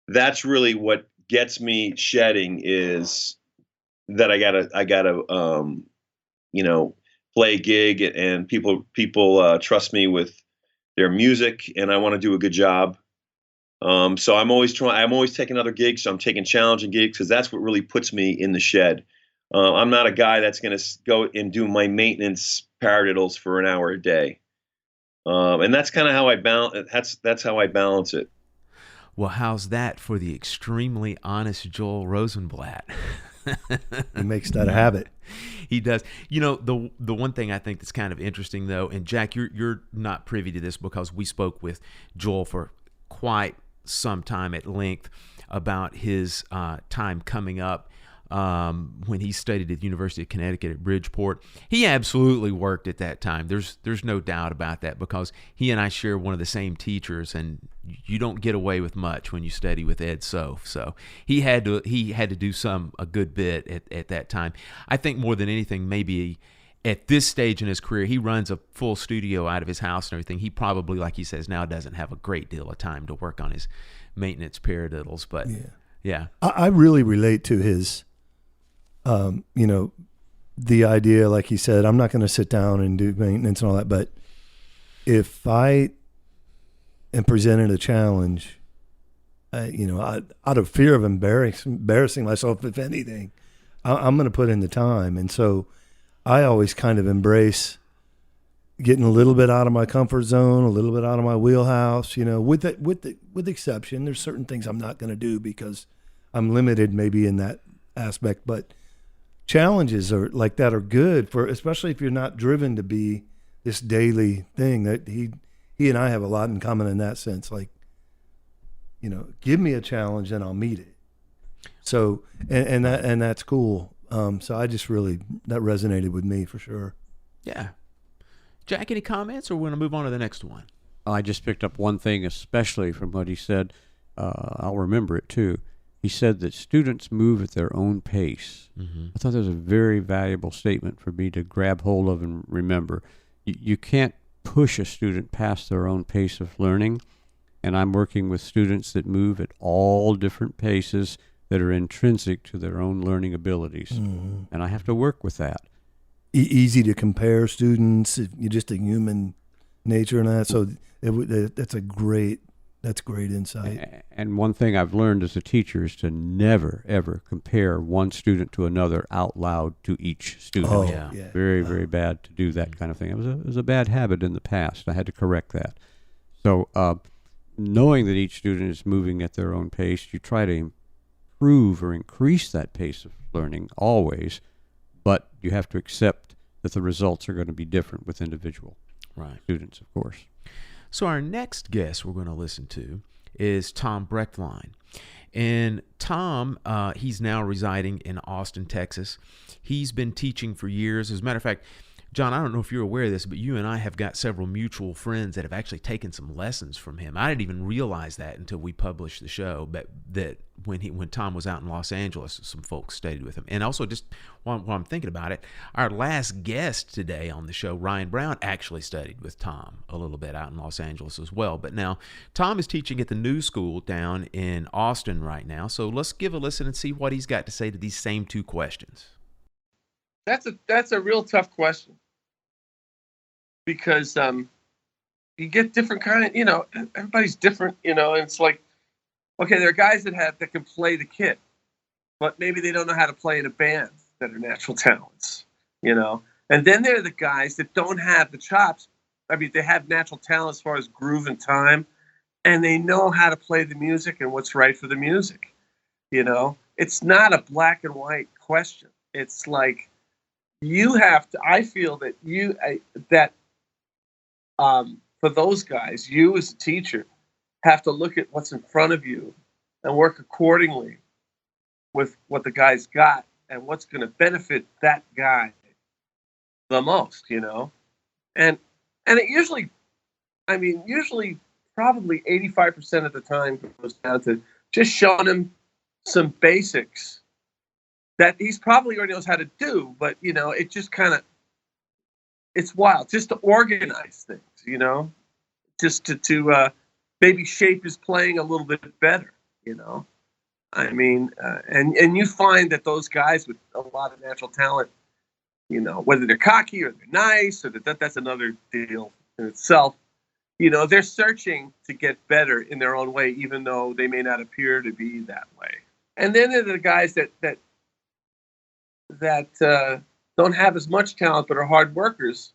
that's really what gets me shedding, is that I gotta play a gig, and people trust me with their music, and I want to do a good job. So I'm always taking other gigs. So I'm taking challenging gigs, because that's what really puts me in the shed. I'm not a guy that's going to go and do my maintenance paradiddles for an hour a day. And that's kind of how I balance. That's how I balance it. Well, how's that for the extremely honest Joel Rosenblatt? He makes that a habit. He does. The one thing I think that's kind of interesting, though, and Jack, you're not privy to this because we spoke with Joel for quite some time at length about his time coming up when he studied at the University of Connecticut at Bridgeport. He absolutely worked at that time. There's no doubt about that, because he and I share one of the same teachers, and you don't get away with much when you study with Ed Soph. So he had to do a good bit at that time. I think more than anything, maybe at this stage in his career, he runs a full studio out of his house and everything. He probably, like he says now, doesn't have a great deal of time to work on his maintenance paradiddles. But yeah. I really relate to his the idea, like he said, I'm not going to sit down and do maintenance and all that, but if I am presented a challenge, out of fear of embarrassing myself, if anything, I'm going to put in the time. And so I always kind of embrace getting a little bit out of my comfort zone, a little bit out of my wheelhouse, with exception. There's certain things I'm not going to do because I'm limited maybe in that aspect, but challenges are like that are good for, especially if you're not driven to be this daily thing. That he and I have a lot in common in that sense. Like, give me a challenge and I'll meet it. So, and that's cool. So I just really, that resonated with me for sure. Yeah. Jack, any comments, or we're going to move on to the next one? I just picked up one thing, especially from what he said. I'll remember it too. He said that students move at their own pace. Mm-hmm. I thought that was a very valuable statement for me to grab hold of and remember. You can't push a student past their own pace of learning, and I'm working with students that move at all different paces that are intrinsic to their own learning abilities, and I have to work with that. Easy to compare students, you're just a human nature and that, so that's great insight. And one thing I've learned as a teacher is to never, ever compare one student to another out loud to each student. Oh, yeah. Very, very bad to do that kind of thing. It was a bad habit in the past. I had to correct that. So knowing that each student is moving at their own pace, you try to improve or increase that pace of learning always, but you have to accept that the results are going to be different with individual students, of course. So our next guest we're going to listen to is Tom Brechtlein. And Tom, he's now residing in Austin, Texas. He's been teaching for years. As a matter of fact, John, I don't know if you're aware of this, but you and I have got several mutual friends that have actually taken some lessons from him. I didn't even realize that until we published the show, but that when Tom was out in Los Angeles, some folks studied with him. And also, just while I'm thinking about it, our last guest today on the show, Ryan Brown, actually studied with Tom a little bit out in Los Angeles as well. But now Tom is teaching at the New School down in Austin right now. So let's give a listen and see what he's got to say to these same two questions. That's a real tough question, because you get different everybody's different, and it's like, okay, there are guys that can play the kit, but maybe they don't know how to play in a band that are natural talents, and then there are the guys that don't have the chops. I mean, they have natural talent as far as groove and time, and they know how to play the music and what's right for the music. It's not a black and white question. It's like, you have to, I feel that for those guys, you as a teacher have to look at what's in front of you and work accordingly with what the guy's got and what's going to benefit that guy the most, and it usually probably 85% of the time goes down to just showing him some basics that he's probably already knows how to do, but it just it's wild just to organize things, just to maybe shape his playing a little bit better, I mean, and you find that those guys with a lot of natural talent, whether they're cocky or they're nice, or that's another deal in itself, they're searching to get better in their own way, even though they may not appear to be that way. And then there are the guys that don't have as much talent but are hard workers,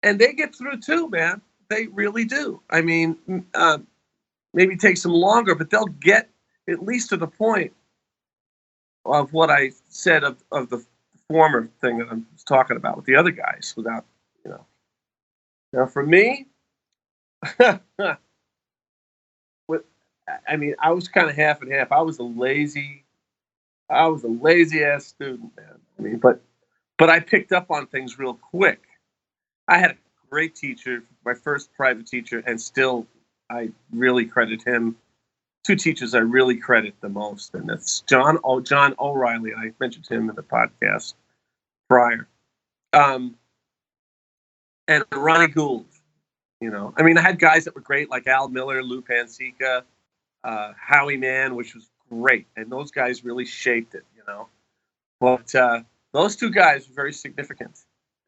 and they get through too, man. They really do. I mean, maybe it takes them longer, but they'll get at least to the point of what I said of the former thing that I was talking about with the other guys. Without, now for me, I was kind of half and half. I was a lazy ass student, man. I mean, but I picked up on things real quick. I had a great teacher, my first private teacher, and still I really credit him. Two teachers I really credit the most, and that's John O'Reilly. I mentioned him in the podcast prior, and Ronnie Gould. I had guys that were great, like Al Miller, Lou Pansica, Howie Mann, which was great, and those guys really shaped it, But those two guys were very significant,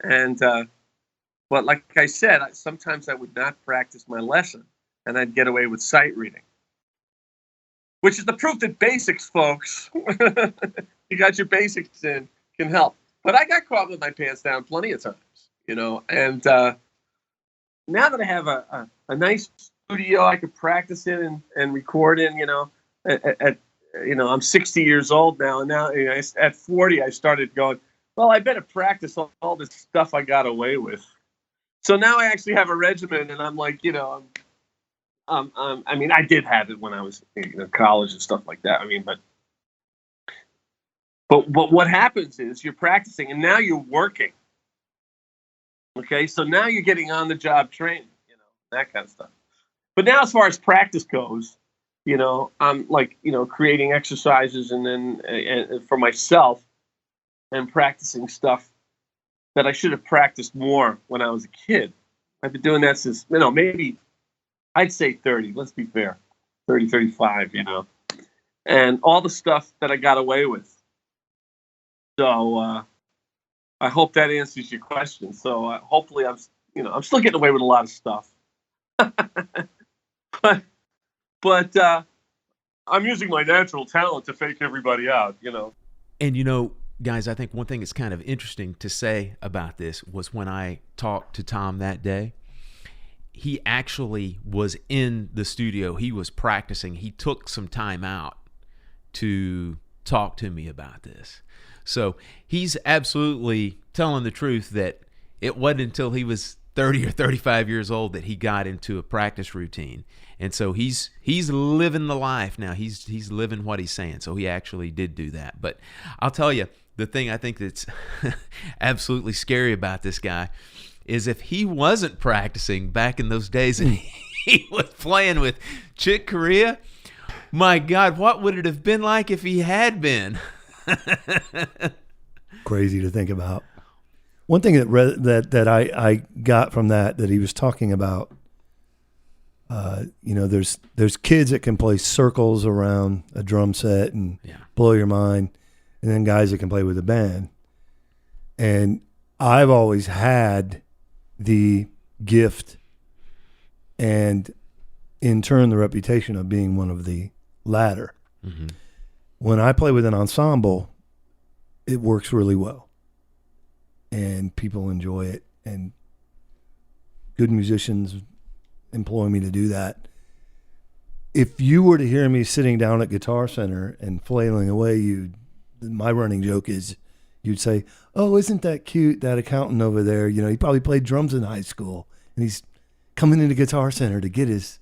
and but like I said, sometimes I would not practice my lesson, and I'd get away with sight reading, which is the proof that basics, folks, you got your basics in, can help. But I got caught with my pants down plenty of times, and now that I have a nice studio I could practice in and record in, I'm 60 years old now, and now at 40 I started going, well, I better practice all this stuff I got away with. So now I actually have a regimen, and I'm like, I did have it when I was in college and stuff like that. But what happens is you're practicing, and now you're working. Okay, so now you're getting on the job training, that kind of stuff. But now, as far as practice goes, I'm creating exercises and then for myself, and practicing stuff that I should have practiced more when I was a kid. I've been doing that since, maybe I'd say 30, let's be fair, 30, 35, and all the stuff that I got away with. So I hope that answers your question. So hopefully I'm still getting away with a lot of stuff. but I'm using my natural talent to fake everybody out, And guys, I think one thing that's kind of interesting to say about this was when I talked to Tom that day, he actually was in the studio. He was practicing. He took some time out to talk to me about this. So he's absolutely telling the truth that it wasn't until he was 30 or 35 years old that he got into a practice routine. And so he's living the life now. He's living what he's saying. So he actually did do that. But I'll tell you, the thing I think that's absolutely scary about this guy is if he wasn't practicing back in those days and he was playing with Chick Corea, My God, what would it have been like if he had been? Crazy to think about. One thing that I got from that he was talking about, there's kids that can play circles around a drum set and blow your mind, and then guys that can play with a band. And I've always had the gift and in turn the reputation of being one of the latter. Mm-hmm. When I play with an ensemble, it works really well and people enjoy it, and good musicians employ me to do that. If you were to hear me sitting down at Guitar Center and flailing away, my running joke is you'd say, "Oh, isn't that cute, that accountant over there? You know, he probably played drums in high school and he's coming into Guitar Center to get his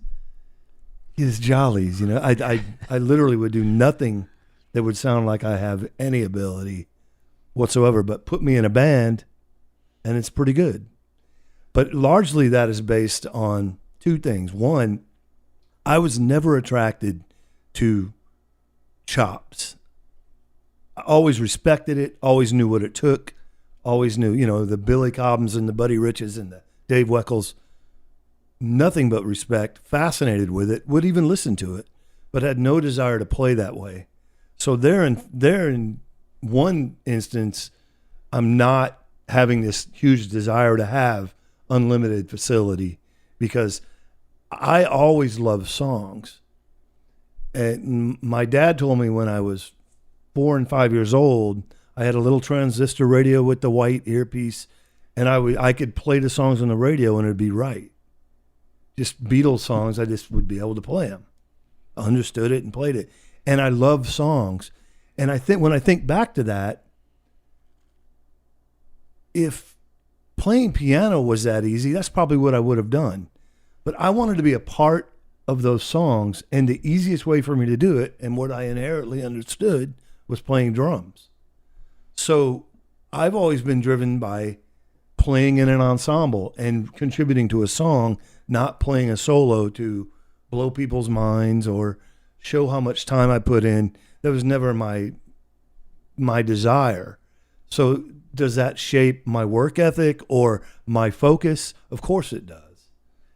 jollies." You know, I literally would do nothing that would sound like I have any ability whatsoever, but put me in a band and it's pretty good. But largely that is based on two things. One, I was never attracted to chops. I always respected it, always knew what it took, always knew, the Billy Cobhams and the Buddy Riches and the Dave Weckels, nothing but respect, fascinated with it, would even listen to it, but had no desire to play that way. So there in one instance, I'm not having this huge desire to have unlimited facility because I always loved songs. And my dad told me when I was 4 and 5 years old, I had a little transistor radio with the white earpiece, and I could play the songs on the radio and it'd be right. Just Beatles songs, I just would be able to play them. I understood it and played it. And I love songs. And I think when I think back to that, if playing piano was that easy, that's probably what I would have done. But I wanted to be a part of those songs, and the easiest way for me to do it, and what I inherently understood, was playing drums. So I've always been driven by playing in an ensemble and contributing to a song, not playing a solo to blow people's minds or show how much time I put in. That was never my desire. So does that shape my work ethic or my focus? Of course it does.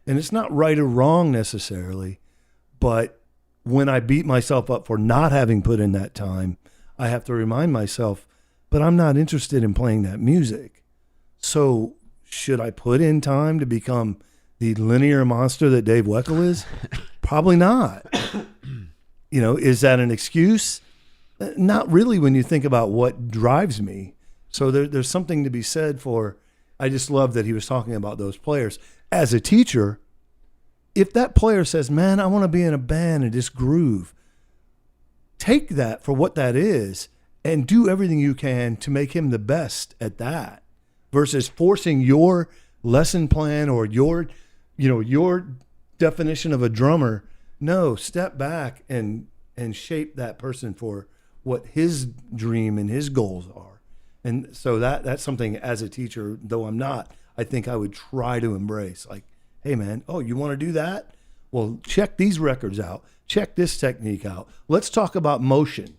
And it's not right or wrong necessarily, but when I beat myself up for not having put in that time, I have to remind myself, but I'm not interested in playing that music. So should I put in time to become the linear monster that Dave Weckl is? Probably not. Is that an excuse? Not really when you think about what drives me. So there's something to be said for, I just love that he was talking about those players. As a teacher, if that player says, man, I want to be in a band and just groove, take that for what that is and do everything you can to make him the best at that versus forcing your lesson plan or your definition of a drummer. No, step back and shape that person for what his dream and his goals are. And so that's something as a teacher, though I'm not, I think I would try to embrace. Like, hey man, oh, you want to do that? Well, check these records out. Check this technique out. Let's talk about motion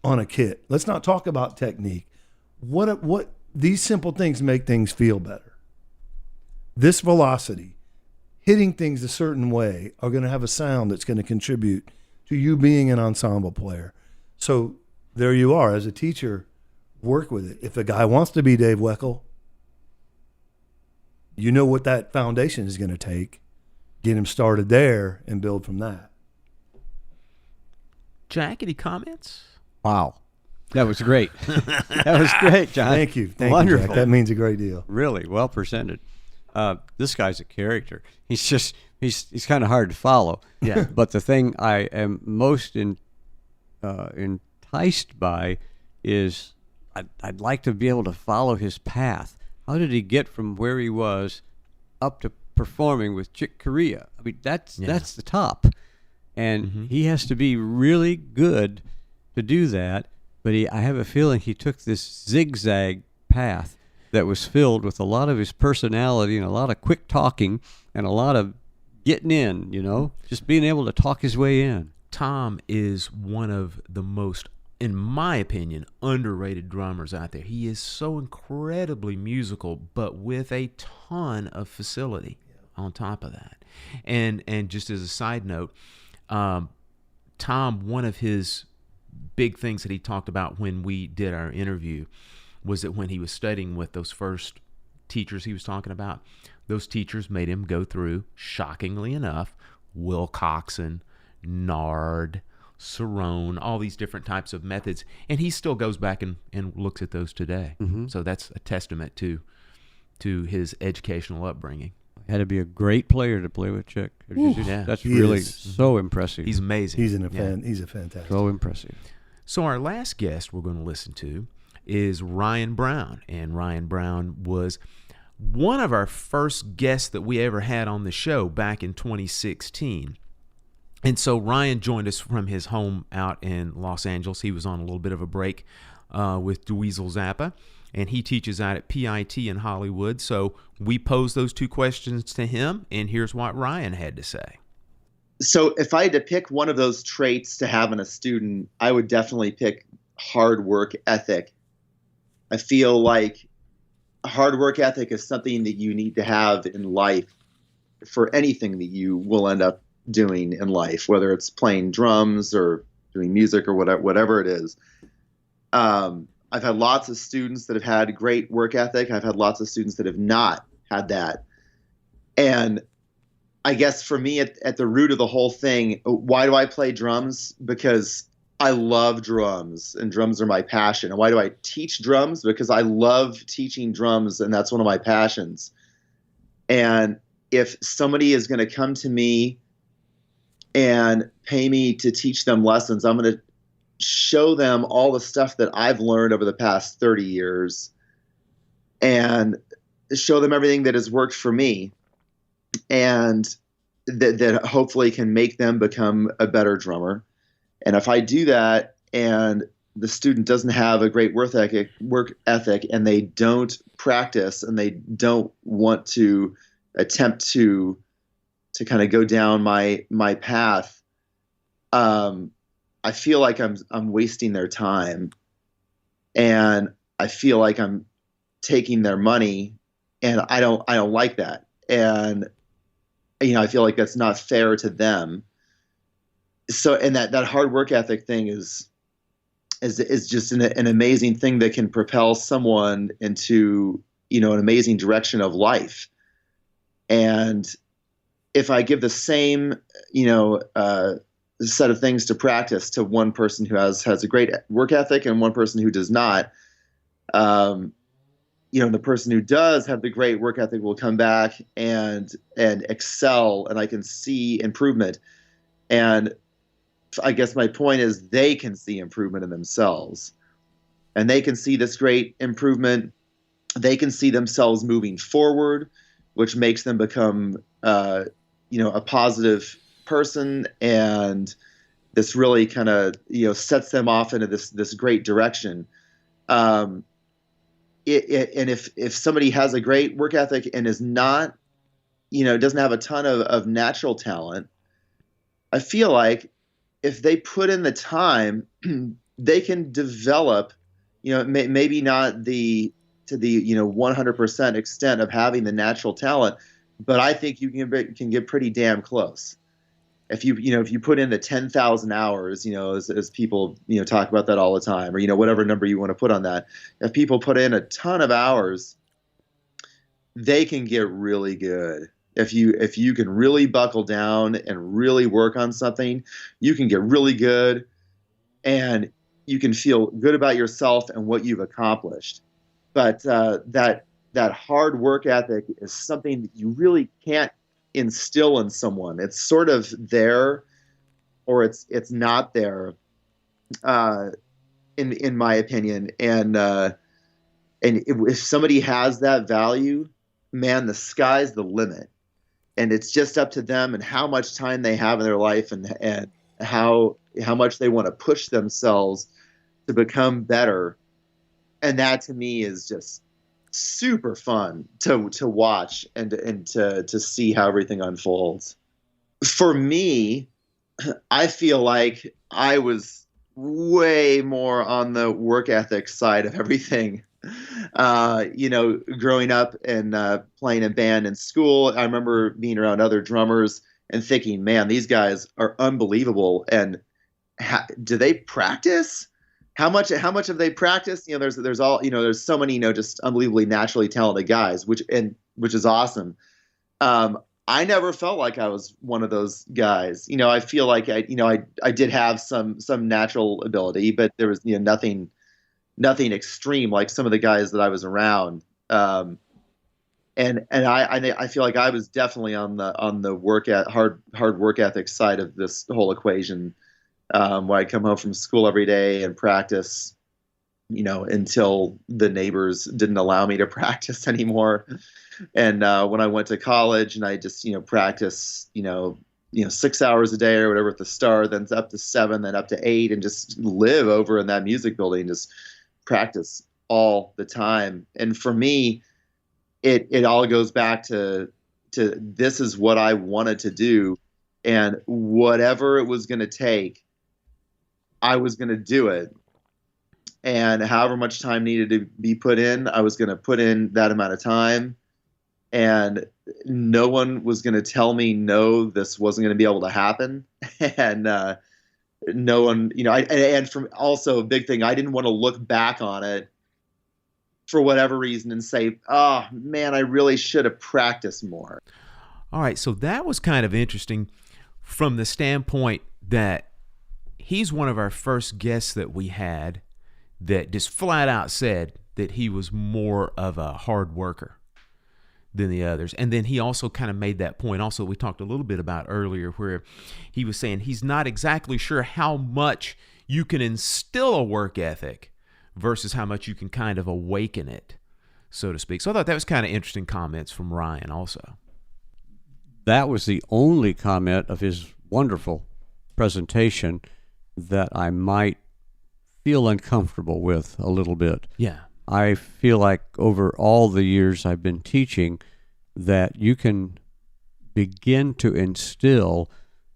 on a kit. Let's not talk about technique. What these simple things make things feel better. This velocity, hitting things a certain way, are going to have a sound that's going to contribute to you being an ensemble player. So there you are. As a teacher, work with it. If a guy wants to be Dave Weckl, you know what that foundation is going to take. Get him started there and build from that. Jack, any comments? Wow. That was great. That was great, John. Thank you. Thank Wonderful. you, Jack. That means a great deal. Really well presented. This guy's a character. He's kind of hard to follow. Yeah. But the thing I am most enticed by is I'd like to be able to follow his path. How did he get from where he was up to performing with Chick Corea? I mean, that's the top. And he has to be really good to do that. But I have a feeling he took this zigzag path that was filled with a lot of his personality and a lot of quick talking and a lot of getting in, just being able to talk his way in. Tom is one of the most, in my opinion, underrated drummers out there. He is so incredibly musical, but with a ton of facility on top of that. And just as a side note, Tom, one of his big things that he talked about when we did our interview was that when he was studying with those first teachers he was talking about, those teachers made him go through, shockingly enough, Wilcoxon, Nard, Cerrone, all these different types of methods, and he still goes back and looks at those today. So that's a testament to his educational upbringing. Had to be a great player to play with Chick. Yeah. That's really so impressive. He's amazing. He's a fantastic. So impressive. So our last guest we're going to listen to is Ryan Brown, and Ryan Brown was one of our first guests that we ever had on the show back in 2016. And so Ryan joined us from his home out in Los Angeles. He was on a little bit of a break with Dweezil Zappa, and he teaches out at PIT in Hollywood. So we posed those two questions to him, and here's what Ryan had to say. So if I had to pick one of those traits to have in a student, I would definitely pick hard work ethic. I feel like hard work ethic is something that you need to have in life for anything that you will end up doing in life, whether it's playing drums or doing music or whatever it is. I've had lots of students that have had great work ethic. I've had lots of students that have not had that. And I guess for me, at the root of the whole thing, why do I play drums? Because I love drums, and drums are my passion. And why do I teach drums? Because I love teaching drums, and that's one of my passions. And if somebody is going to come to me and pay me to teach them lessons, I'm going to show them all the stuff that I've learned over the past 30 years and show them everything that has worked for me, and that hopefully can make them become a better drummer. And if I do that and the student doesn't have a great work ethic and they don't practice and they don't want to attempt to kind of go down my path, I feel like I'm wasting their time, and I feel like I'm taking their money, and I don't like that. And I feel like that's not fair to them. So, and that hard work ethic thing is just an amazing thing that can propel someone into, an amazing direction of life. And if I give the same, set of things to practice to one person who has a great work ethic and one person who does not, the person who does have the great work ethic will come back and excel, and I can see improvement. And I guess my point is they can see improvement in themselves, and they can see this great improvement. They can see themselves moving forward, which makes them become, a positive person. And this really kind of, sets them off into this great direction. And if somebody has a great work ethic and is not, doesn't have a ton of natural talent, I feel like if they put in the time, they can develop, maybe not to the 100% extent of having the natural talent, but I think you can get pretty damn close. If you put in the 10,000 hours, as people, talk about that all the time, or, whatever number you want to put on that. If people put in a ton of hours, they can get really good. If you can really buckle down and really work on something, you can get really good, and you can feel good about yourself and what you've accomplished. But that hard work ethic is something that you really can't instill in someone. It's sort of there, or it's not there, in my opinion. And if somebody has that value, man, the sky's the limit. And it's just up to them and how much time they have in their life, and how much they want to push themselves to become better. And that to me is just super fun to watch and to see how everything unfolds. For me, I feel like I was way more on the work ethic side of everything. Growing up and playing in band in school, I remember being around other drummers and thinking, man, these guys are unbelievable. And do they practice? How much have they practiced? There's all, there's so many, just unbelievably naturally talented guys, which is awesome. I never felt like I was one of those guys. I feel like I did have some natural ability, but there was nothing extreme like some of the guys that I was around. And I feel like I was definitely on the hard work ethic side of this whole equation. Where I come home from school every day and practice, until the neighbors didn't allow me to practice anymore. And when I went to college and I just, practice, 6 hours a day or whatever at the start, then up to 7, then up to 8, and just live over in that music building, just practice all the time. And for me, it all goes back to this is what I wanted to do, and whatever it was going to take, I was going to do it. And however much time needed to be put in, I was going to put in that amount of time. And no one was going to tell me, no, this wasn't going to be able to happen. And no one, and from also a big thing, I didn't want to look back on it for whatever reason and say, oh man, I really should have practiced more. All right. So that was kind of interesting from the standpoint that he's one of our first guests that we had that just flat out said that he was more of a hard worker than the others. And then he also kind of made that point also we talked a little bit about earlier, where he was saying he's not exactly sure how much you can instill a work ethic versus how much you can kind of awaken it, so to speak. So I thought that was kind of interesting comments from Ryan also. That was the only comment of his wonderful presentation that I might feel uncomfortable with a little bit. Yeah. I feel like over all the years I've been teaching that you can begin to instill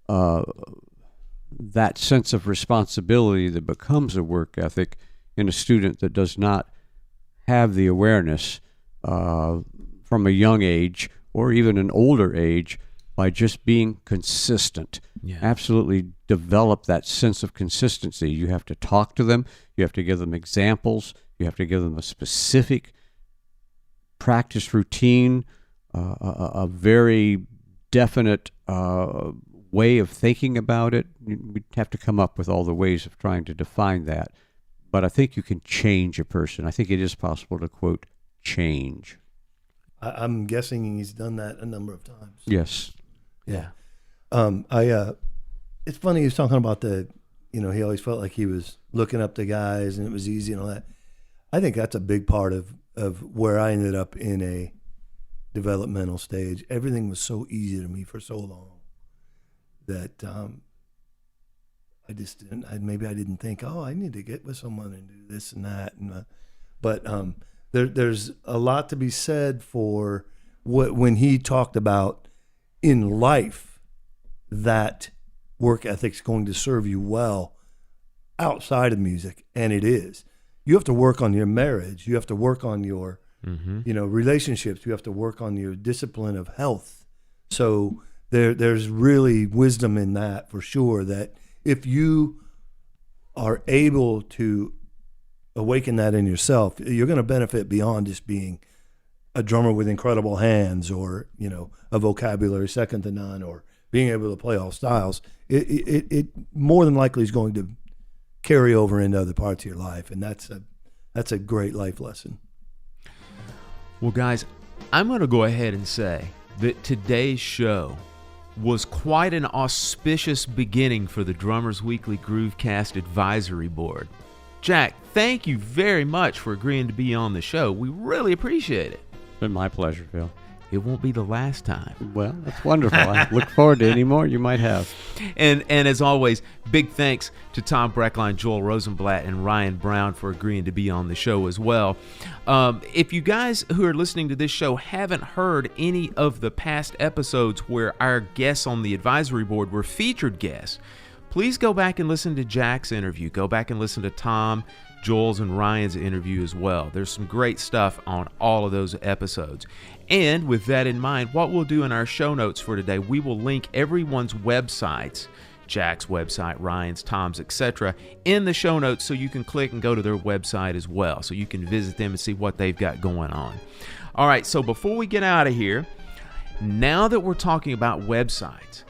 that sense of responsibility that becomes a work ethic in a student that does not have the awareness from a young age or even an older age by just being consistent. Yeah. Absolutely develop that sense of consistency. You have to talk to them. You have to give them examples. You have to give them a specific practice routine, a very definite way of thinking about it. We'd have to come up with all the ways of trying to define that. But I think you can change a person. I think it is possible to, quote, change. I'm guessing he's done that a number of times. Yes. Yeah. It's funny he was talking about he always felt like he was looking up to guys and it was easy and all that. I think that's a big part of where I ended up in a developmental stage. Everything was so easy to me for so long that I just didn't. Maybe I didn't think, oh, I need to get with someone and do this and that. But there's a lot to be said for when he talked about in life that work ethic's going to serve you well outside of music, and it is. You have to work on your marriage. You have to work on your, relationships. You have to work on your discipline of health. So there's really wisdom in that for sure, that if you are able to awaken that in yourself, you're going to benefit beyond just being a drummer with incredible hands or, a vocabulary second to none or being able to play all styles. It more than likely is going to carry over into other parts of your life, and that's a great life lesson. Well, guys, I'm going to go ahead and say that today's show was quite an auspicious beginning for the Drummers Weekly Groovecast Advisory Board. Jack, thank you very much for agreeing to be on the show. We really appreciate it. It's been my pleasure, Phil. it won't be the last time. Well, that's wonderful. I look forward to any more you might have. And as always, big thanks to Tom Brechtlein, Joel Rosenblatt, and Ryan Brown for agreeing to be on the show as well. If you guys who are listening to this show haven't heard any of the past episodes where our guests on the advisory board were featured guests, please go back and listen to Jack's interview. Go back and listen to Tom, Joel's, and Ryan's interview as well. There's some great stuff on all of those episodes. And with that in mind, what we'll do in our show notes for today, we will link everyone's websites, Jack's website, Ryan's, Tom's, etc., in the show notes so you can click and go to their website as well, so you can visit them and see what they've got going on. All right, so before we get out of here, now that we're talking about websites,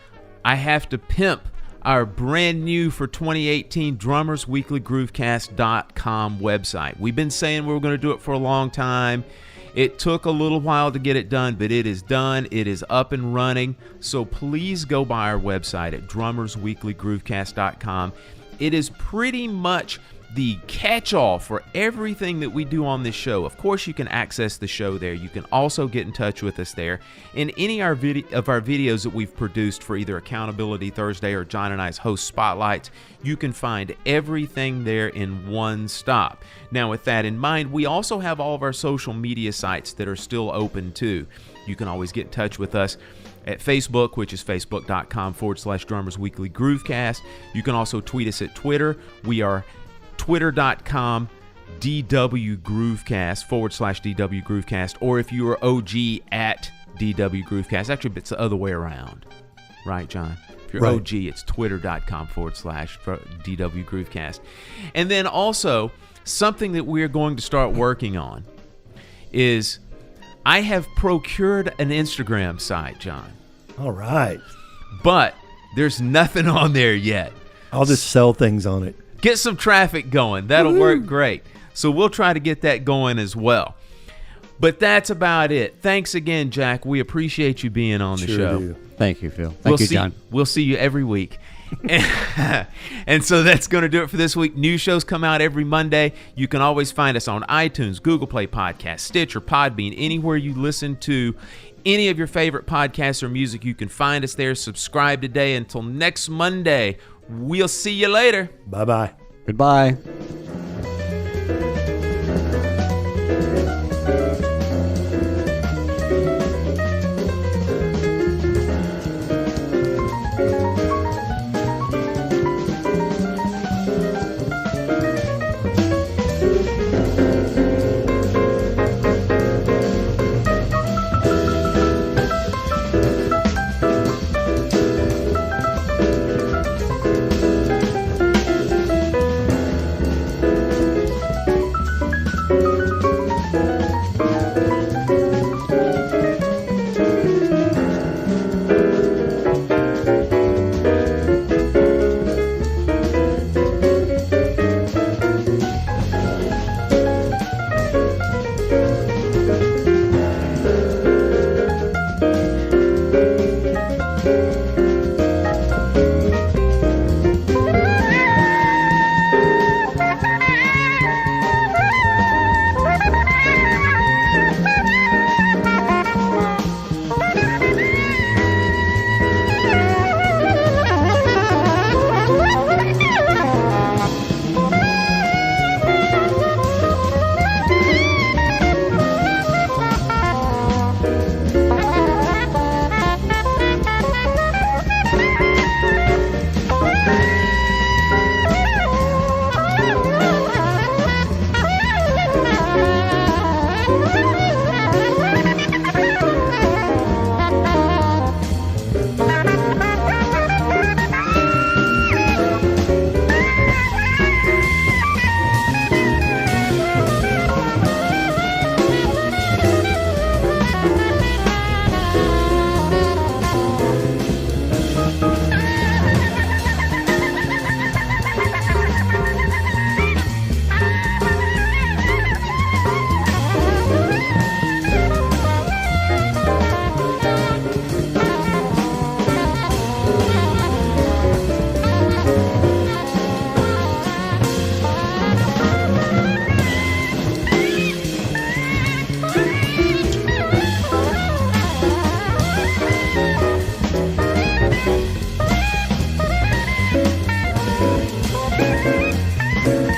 I have to pimp our brand new for 2018 drummersweeklygroovecast.com website. We've been saying we were going to do it for a long time. It took a little while to get it done, but it is done. It is up and running. So please go by our website at drummersweeklygroovecast.com. It is pretty much the catch-all for everything that we do on this show. Of course, you can access the show there. You can also get in touch with us there. In any of our videos that we've produced for either Accountability Thursday or John and I's Host Spotlights, you can find everything there in one stop. Now, with that in mind, we also have all of our social media sites that are still open too. You can always get in touch with us at Facebook, which is facebook.com/drummersweeklygroovecast. You can also tweet us at Twitter. We are twitter.com DWGroovecast /DWGroovecast, or if you are OG at DWGroovecast. Actually, it's the other way around. Right, John? If you're right. OG, it's twitter.com /DWGroovecast. And then also, something that we're going to start working on is I have procured an Instagram site, John. All right. But there's nothing on there yet. I'll just sell things on it. Get some traffic going. That'll work great. So we'll try to get that going as well. But that's about it. Thanks again, Jack. We appreciate you being on the show. Do. Thank you, Phil. Thank you, John. We'll see you every week. And so that's going to do it for this week. New shows come out every Monday. You can always find us on iTunes, Google Play Podcasts, Stitcher, Podbean, anywhere you listen to any of your favorite podcasts or music. You can find us there. Subscribe today. Until next Monday, we'll see you later. Bye-bye. Goodbye. Bye.